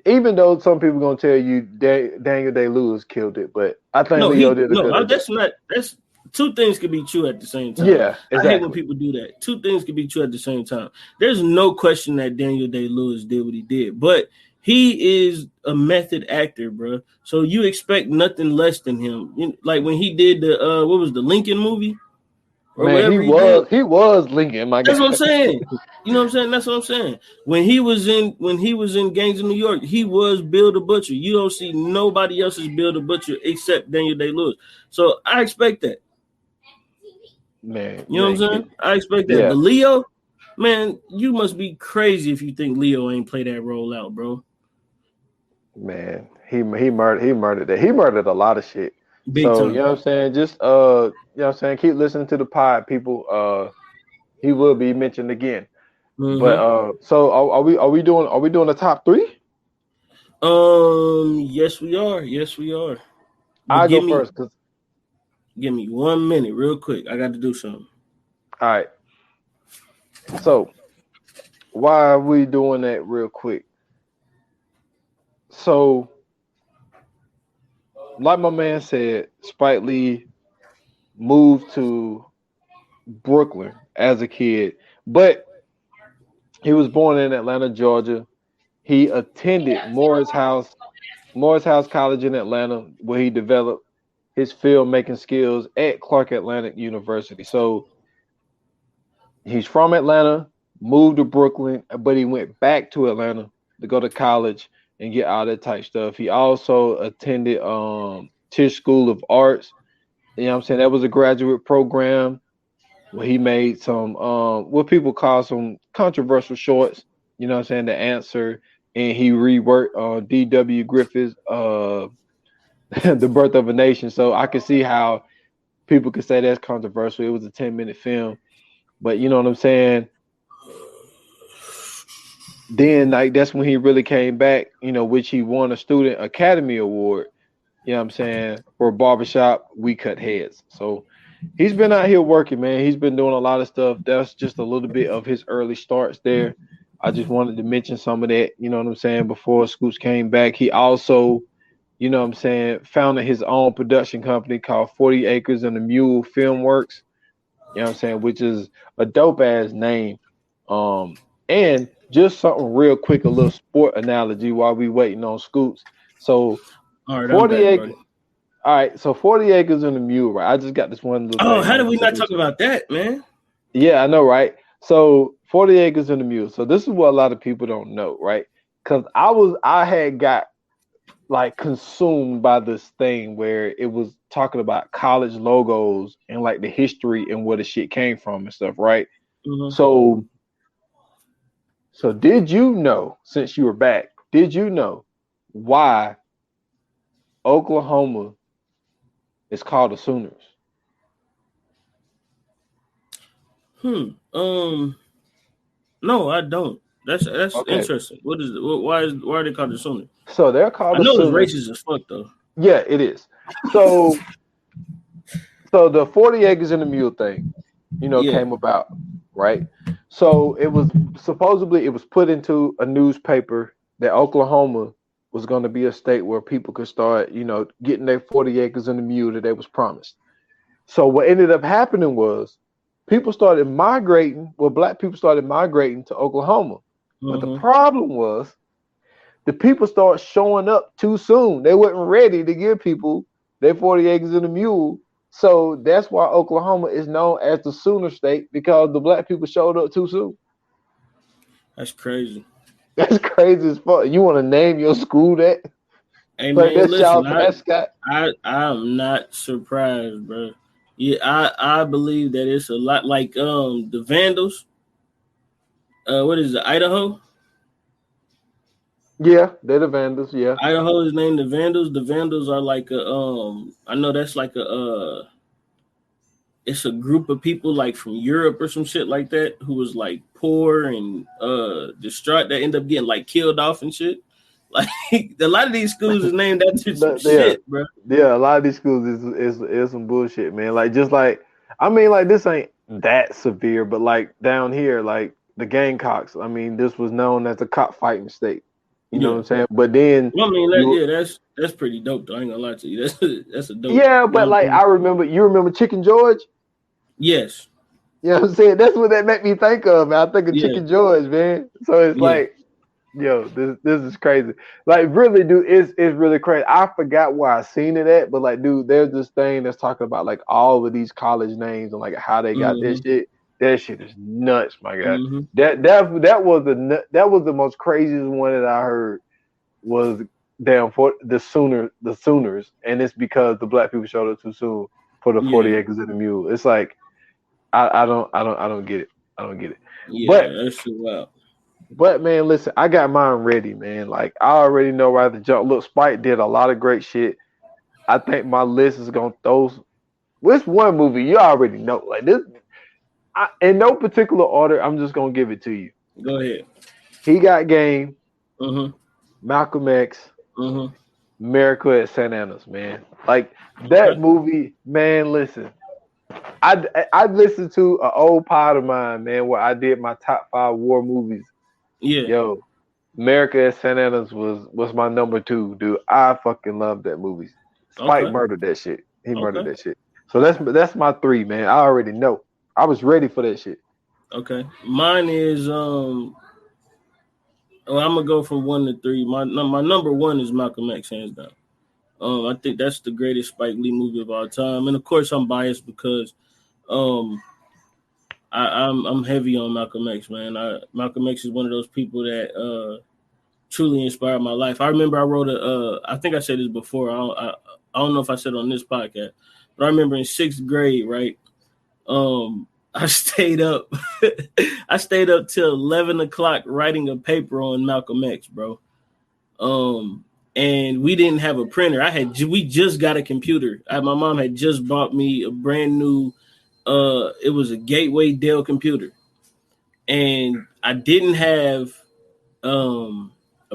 Even though some people gonna tell you Daniel Day-Lewis killed it, but I think Leo did a good job. That's two things could be true at the same time. Yeah, exactly. I hate when people do that. Two things could be true at the same time. There's no question that Daniel Day-Lewis did what he did, but he is a method actor, bro. So you expect nothing less than him. Like when he did the what was the Lincoln movie? Man, he was Lincoln. My That's what I'm saying. You know what I'm saying? That's what I'm saying. When he was in Gangs in New York, he was Bill the Butcher. You don't see nobody else's Bill the Butcher except Daniel Day-Lewis. So I expect that. Man, you know what I'm saying? I expect that. Yeah. But Leo, man, you must be crazy if you think Leo ain't play that role out, bro. Man, he murdered that. He murdered a lot of shit. Big time. You know what I'm saying? Just you know what I'm saying? Keep listening to the pod, people. He will be mentioned again. Mm-hmm. But so are we doing the top 3? Yes we are. I'll go first. Give me 1 minute real quick. I got to do something. All right. So why are we doing that real quick? So like my man said, Spike Lee moved to Brooklyn as a kid, but he was born in Atlanta, Georgia. He attended Morehouse College in Atlanta, where he developed his filmmaking skills at Clark Atlantic University. So he's from Atlanta, moved to Brooklyn, but he went back to Atlanta to go to college and get all that type stuff. He also attended Tisch School of Arts. You know what I'm saying? That was a graduate program where he made some what people call some controversial shorts, you know what I'm saying, The Answer, and he reworked D.W. Griffith's The Birth of a Nation. So I can see how people could say that's controversial. It was a 10-minute film. But you know what I'm saying? Then like that's when he really came back, you know, which he won a Student Academy Award, you know what I'm saying, for Barbershop We Cut Heads. So he's been out here working, man. He's been doing a lot of stuff. That's just a little bit of his early starts there. I just wanted to mention some of that, you know what I'm saying, before Scoots came back. He also, you know what I'm saying, founded his own production company called 40 Acres and a Mule Filmworks, you know what I'm saying, which is a dope ass name. And just something real quick, a little sport analogy while we waiting on Scoots. So 40 acres. All right, so 40 Acres and a Mule, right? I just got this one little thing. How did we not talk about that, man? Yeah, I know, right? So 40 Acres and a Mule. So this is what a lot of people don't know, right? Because I had got like consumed by this thing where it was talking about college logos and like the history and where the shit came from and stuff, right? Mm-hmm. So did you know, since you were back, did you know why Oklahoma is called the Sooners? No, I don't. That's okay. Interesting. What is it? Why are they called the Sooners? So they're called. I know it's racist as fuck though. Yeah, it is. So, so the 40 Acres and a Mule thing, you know, came about, right? So it was supposedly put into a newspaper that Oklahoma was going to be a state where people could start, you know, getting their 40 acres and a mule that they was promised. So what ended up happening was people started migrating. Well, black people started migrating to Oklahoma. Mm-hmm. But the problem was the people started showing up too soon. They weren't ready to give people their 40 acres and a mule. So that's why Oklahoma is known as the Sooner State, because the black people showed up too soon. That's crazy. That's crazy as fuck. You want to name your school that? Hey, man, listen, I'm not surprised, bro. Yeah, I believe that it's a lot like the Vandals. What is it, Idaho? Yeah, they're the Vandals. Yeah, Idaho is named the Vandals. The Vandals are like I know that's like it's a group of people like from Europe or some shit like that who was like poor and distraught that end up getting like killed off and shit. Like a lot of these schools is named after some shit, bro. Yeah, a lot of these schools is some bullshit, man. Like just like I mean, like this ain't that severe, but like down here, like the Gamecocks. I mean, this was known as a cockfighting state. You know what I'm saying? But then, well, I mean, that's pretty dope. Though. I ain't gonna lie to you. That's a dope. Yeah, but like I remember, you remember Chicken George? Yes. You know what I'm saying? That's what that made me think of, man. I think of Chicken George, man. So it's like, yo, this is crazy. Like, really, dude, it's really crazy. I forgot where I seen it at, but like, dude, there's this thing that's talking about like all of these college names and like how they got this shit. That shit is nuts, my God. That was the most craziest one that I heard was damn for the Sooners, and it's because the black people showed up too soon for the 40 Acres and the Mule. It's like I don't get it. I don't get it. Yeah, but that's true. Wow. But man, listen, I got mine ready, man. Like I already know where the jump. Look, Spike did a lot of great shit. I think my list is gonna throw. What's one movie you already know? Like this. In no particular order, I'm just gonna give it to you. Go ahead. He Got Game. Malcolm X. Miracle at St. Anna's, man. Like that movie, man. Listen, I listened to an old pod of mine, man, where I did my top 5 war movies. Yeah. Yo, Miracle at St. Anna's was my number 2, dude. I fucking love that movie. Spike murdered that shit. He murdered that shit. So that's my 3, man. I already know. I was ready for that shit. Okay. Mine is I'm gonna go from 1 to 3. My number 1 is Malcolm X, hands down. I think that's the greatest Spike Lee movie of all time, and of course I'm biased because I'm heavy on Malcolm X, man. Malcolm X is one of those people that truly inspired my life. I remember I wrote I think I said this before. I don't know if I said it on this podcast, but I remember in 6th grade, right? I stayed up. I stayed up till 11 o'clock writing a paper on Malcolm X, bro. And we didn't have a printer. We just got a computer. My mom had just bought me a brand new. It was a Gateway Dell computer, and I didn't have a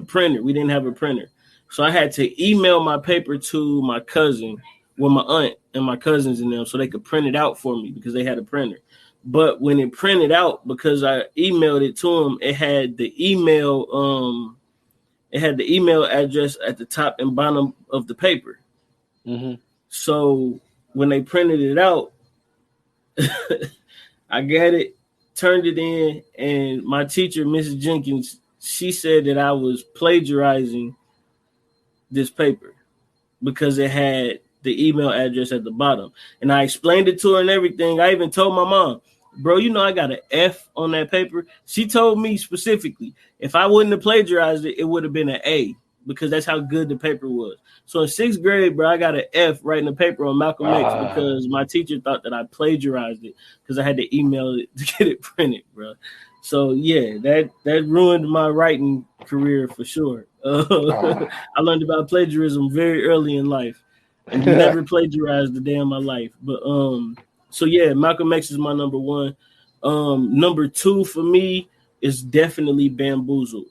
printer. We didn't have a printer, so I had to email my paper to my cousin, with my aunt and my cousins and them, so they could print it out for me because they had a printer. But when it printed out, because I emailed it to them, it had the email address at the top and bottom of the paper. So when they printed it out, I got it, turned it in, and my teacher, Mrs. Jenkins, she said that I was plagiarizing this paper because it had the email address at the bottom. And I explained it to her and everything. I even told my mom, bro, you know I got an F on that paper. She told me specifically, if I wouldn't have plagiarized it, it would have been an A because that's how good the paper was. So in 6th grade, bro, I got an F writing a paper on Malcolm X because my teacher thought that I plagiarized it because I had to email it to get it printed, bro. So yeah, that ruined my writing career for sure. I learned about plagiarism very early in life. And never plagiarized a day in my life. But so yeah, Malcolm X is my number 1. Number 2 for me is definitely Bamboozled.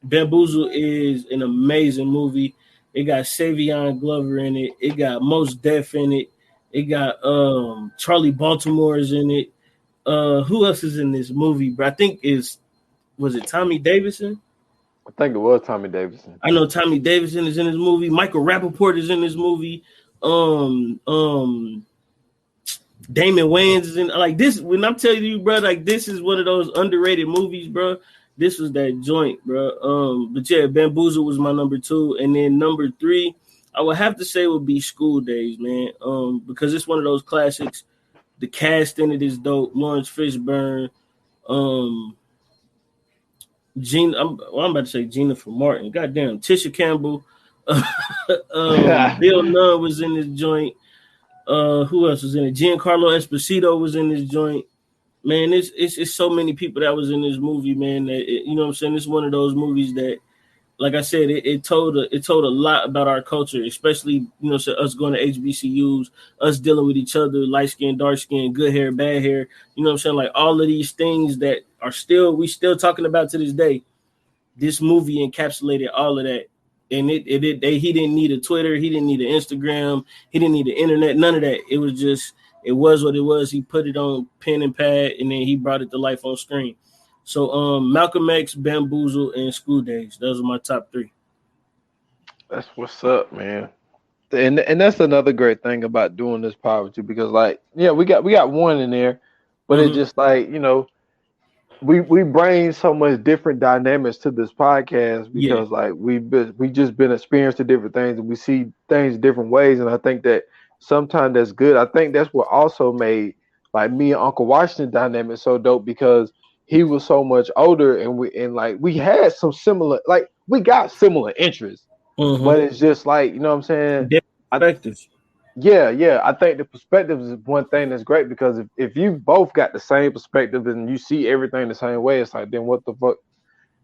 Bamboozled is an amazing movie. It got Savion Glover in it. It got Mos Def in it. It got Charlie Baltimore is in it. Who else is in this movie? But I think was it Tommy Davidson? I think it was Tommy Davidson. I know Tommy Davidson is in this movie. Michael Rappaport is in this movie. Damon Wayans is in. Like this, when I'm telling you, bro, like this is one of those underrated movies, bro. This was that joint, bro. But yeah, Bamboozled was my number 2, and then number 3, I would have to say would be School Days, man. Because it's one of those classics. The cast in it is dope. Lawrence Fishburne, I'm about to say Jennifer Martin. Goddamn, Tisha Campbell. Bill Nunn was in this joint. Who else was in it? Giancarlo Esposito was in this joint. Man, it's so many people that was in this movie, man. That you know what I'm saying? It's one of those movies that, like I said, it told a lot about our culture, especially so us going to HBCUs, us dealing with each other, light skin, dark skin, good hair, bad hair. You know what I'm saying? Like all of these things that are we still talking about to this day. this movie encapsulated all of that. And he didn't need a Twitter, he didn't need an Instagram, he didn't need the internet, none of that. It was what it was. He put it on pen and pad, and then he brought it to life on screen. So Malcolm X, Bamboozle, and School Days. Those are my top 3. That's what's up, man. And that's another great thing about doing this pod with you, because we got one in there, but it's just we bring so much different dynamics to this podcast because we just been experiencing different things and we see things different ways, and I think that sometimes that's good. I think that's what also made me and Uncle Washington dynamic so dope, because he was so much older and we had some similar, we got similar interests, but it's just you know what I'm saying? Perspectives. Yeah. I think the perspective is one thing that's great, because if you both got the same perspective and you see everything the same way, it's then what the fuck?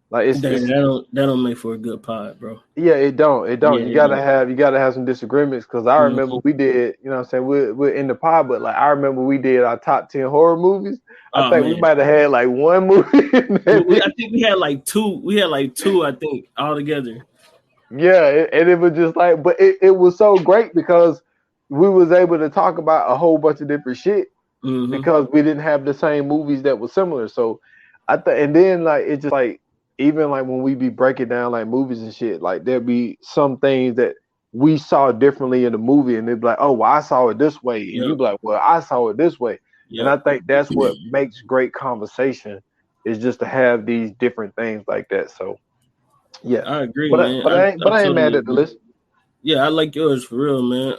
That don't make for a good pod, bro. Yeah, it don't. Yeah, you gotta have some disagreements, because I remember we did, you know what I'm saying, we're in the pod, but I remember we did our top 10 horror movies. I think we might have had one movie. I think we had 2. We had 2, I think, all together. Yeah, and it was just but it was so great because we was able to talk about a whole bunch of different shit because we didn't have the same movies that were similar. So and then it's just even when we be breaking down movies and shit, there'll be some things that we saw differently in the movie, and they'd be like, oh, well, I saw it this way, and you'd be like, well, I saw it this way. Yep. And I think that's what makes great conversation, is just to have these different things like that. So yeah, I agree, man. But I ain't mad at the list. Yeah, I like yours for real, man.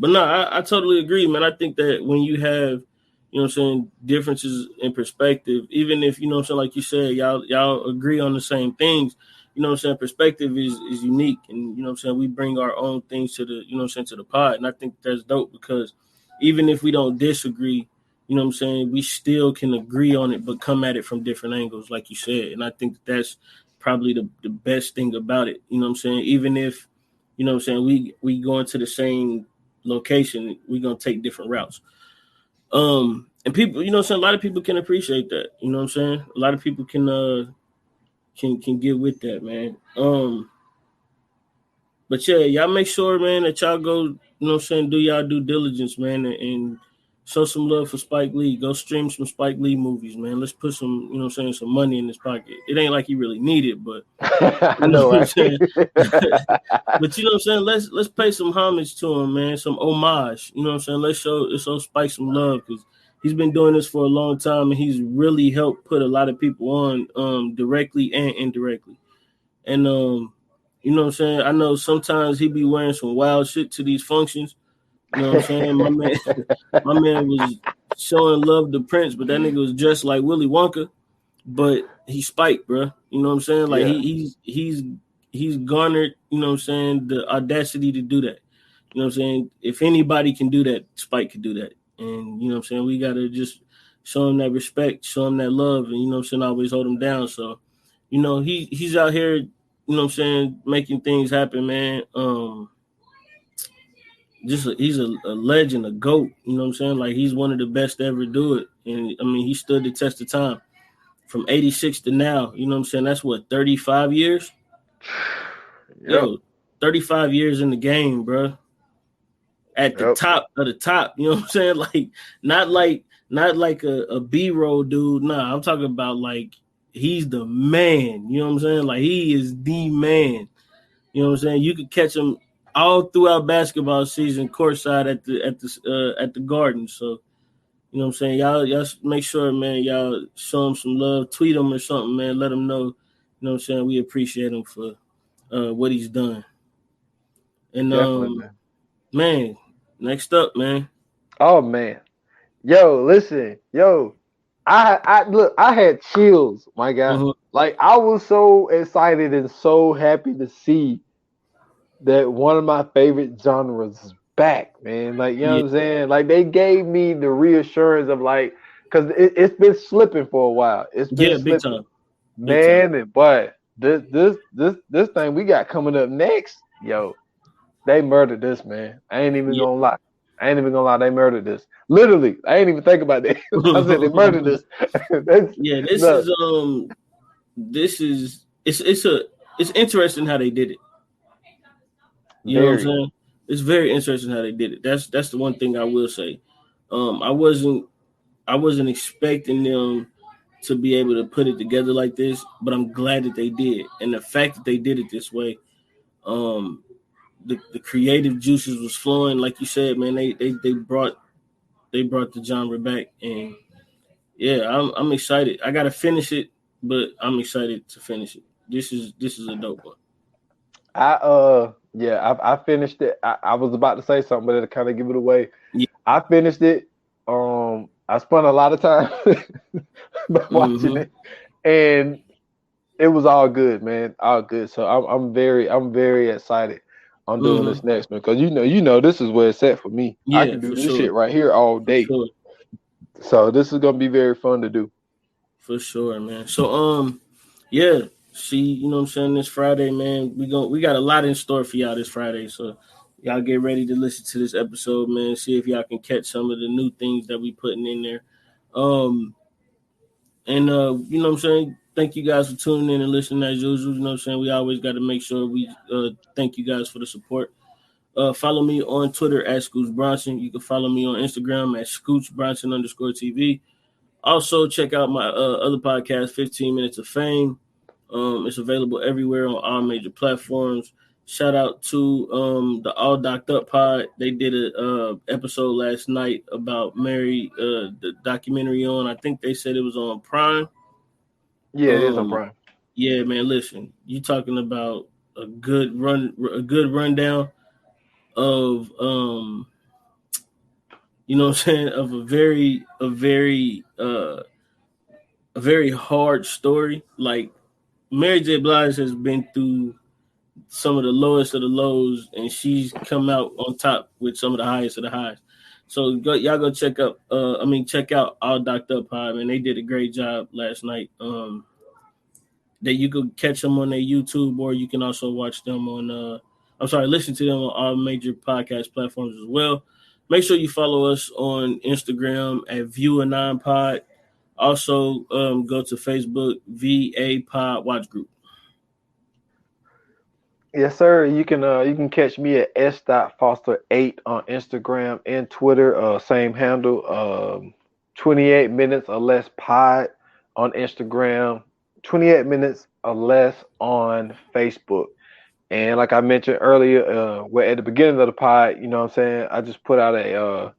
But no, I totally agree, man. I think that when you have, you know what I'm saying, differences in perspective, even if, you know what I'm saying, like you said, y'all agree on the same things, you know what I'm saying, perspective is unique. And, you know what I'm saying, we bring our own things to the, you know what I'm saying, to the pod. And I think that's dope, because even if we don't disagree, you know what I'm saying, we still can agree on it, but come at it from different angles, like you said. And I think that's probably the best thing about it. You know what I'm saying? Even if, you know what I'm saying, we go into the same location, we're going to take different routes. And people, you know what I'm saying, a lot of people can appreciate that. You know what I'm saying? A lot of people can get with that, man. But yeah, y'all make sure, man, that y'all go, you know what I'm saying, do y'all due diligence, man, and show some love for Spike Lee. Go stream some Spike Lee movies, man. Let's put some, you know what I'm saying, some money in his pocket. It ain't like he really need it, but I know what I'm saying. But you know what I'm saying? Let's pay some homage to him, man. Some homage. You know what I'm saying? Let's show Spike some love, because he's been doing this for a long time, and he's really helped put a lot of people on directly and indirectly. And you know what I'm saying? I know sometimes he be wearing some wild shit to these functions. You know what I'm saying? My man was showing love to Prince, but that nigga was dressed like Willy Wonka, but he Spike, bro. You know what I'm saying? He's garnered, you know what I'm saying, the audacity to do that. You know what I'm saying? If anybody can do that, Spike can do that. And you know what I'm saying? We gotta just show him that respect, show him that love, and you know what I'm saying, always hold him down. So, you know, he's out here, you know what I'm saying, making things happen, man. He's a legend, a GOAT, you know what I'm saying? He's one of the best to ever do it. And I mean, he stood the test of time from 86 to now, you know what I'm saying? That's what, 35 years? Yep. Yo, 35 years in the game, bro. At the top of the top, you know what I'm saying? Not like a B-roll dude. Nah, I'm talking about he's the man, you know what I'm saying? He is the man. You know what I'm saying? You could catch him all throughout basketball season, courtside at the Garden. So, you know what I'm saying? Y'all make sure, man, y'all show him some love, tweet him or something, man. Let him know, you know what I'm saying, we appreciate him for what he's done. And man, next up, man. Oh man. Yo, listen, I look, I had chills, my guy. I was so excited and so happy to see that one of my favorite genres is back, man. You know what I'm saying? They gave me the reassurance of because it's been slipping for a while. It's been slipping. Big time. Man, and boy, this thing we got coming up next, yo, they murdered this, man. I ain't even gonna lie. They murdered this. Literally, I ain't even think about that. I said they murdered this. This is it's interesting how they did it. You know what I'm saying? It's very interesting how they did it. That's the one thing I will say. I wasn't expecting them to be able to put it together like this, but I'm glad that they did. And the fact that they did it this way, the creative juices was flowing, like you said, man. They brought the genre back, and yeah, I'm excited. I gotta finish it, but I'm excited to finish it. This is a dope one. I finished it. I was about to say something, but to kind of give it away. Yeah. I finished it. I spent a lot of time watching it, and it was all good, man. All good. So I'm very excited on doing this next one, because you know this is where it's at for me. Yeah, I can do this shit right here all day. Sure. So this is gonna be very fun to do. For sure, man. So yeah. See, you know what I'm saying, this Friday, man, we got a lot in store for y'all this Friday. So y'all get ready to listen to this episode, man. See if y'all can catch some of the new things that we putting in there. You know what I'm saying? Thank you guys for tuning in and listening as usual. You know what I'm saying? We always got to make sure we thank you guys for the support. Follow me on Twitter at Scooch Bronson. You can follow me on Instagram at Scooch Bronson _TV. Also, check out my other podcast, 15 Minutes of Fame. It's available everywhere on all major platforms. Shout out to the All Docked Up Pod. They did a episode last night about Mary, the documentary on. I think they said it was on Prime. Yeah, it is on Prime. Yeah, man. Listen, you talking about a good rundown of you know what I'm saying, of a very hard story. Like, Mary J. Blige has been through some of the lowest of the lows, and she's come out on top with some of the highest of the highs. So y'all go check out All Docked Up Pod, man. They did a great job last night. That you could catch them on their YouTube, or you can also watch them on listen to them on all major podcast platforms as well. Make sure you follow us on Instagram at ViewAnon_Pod. Also, go to Facebook, VA Pod Watch Group. Yes, sir. You can catch me at s.foster8 on Instagram and Twitter. Same handle. 28 minutes or less pod on Instagram. 28 minutes or less on Facebook. And like I mentioned earlier, where at the beginning of the pod, you know what I'm saying, I just put out I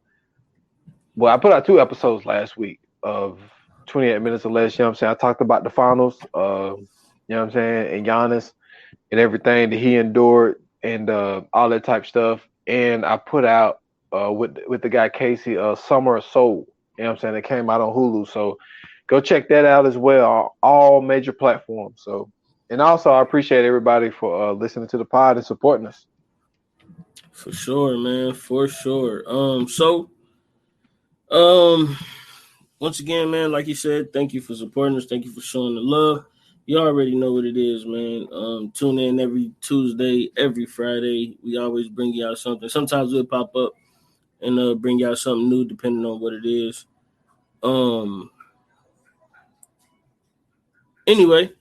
put out 2 episodes last week of 28 minutes or less. You know what I'm saying? I talked about the finals, you know what I'm saying, and Giannis and everything that he endured and all that type of stuff. And I put out with the guy Casey, Summer of Soul. You know what I'm saying? It came out on Hulu. So go check that out as well on all major platforms. So, and also I appreciate everybody for listening to the pod and supporting us. For sure, man. For sure. Once again, man, like you said, thank you for supporting us. Thank you for showing the love. You already know what it is, man. Tune in every Tuesday, every Friday. We always bring y'all something. Sometimes we'll pop up and bring y'all something new, depending on what it is. Anyway,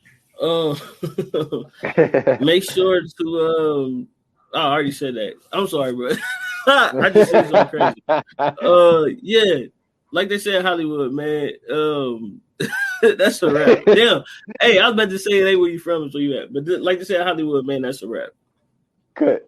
make sure to I already said that. I'm sorry, bro. I just said something crazy. Yeah, like they say in Hollywood, man. That's a wrap. Damn. Hey, I was about to say it ain't where you from, so you at. But like they say in Hollywood, man, that's a wrap. Good.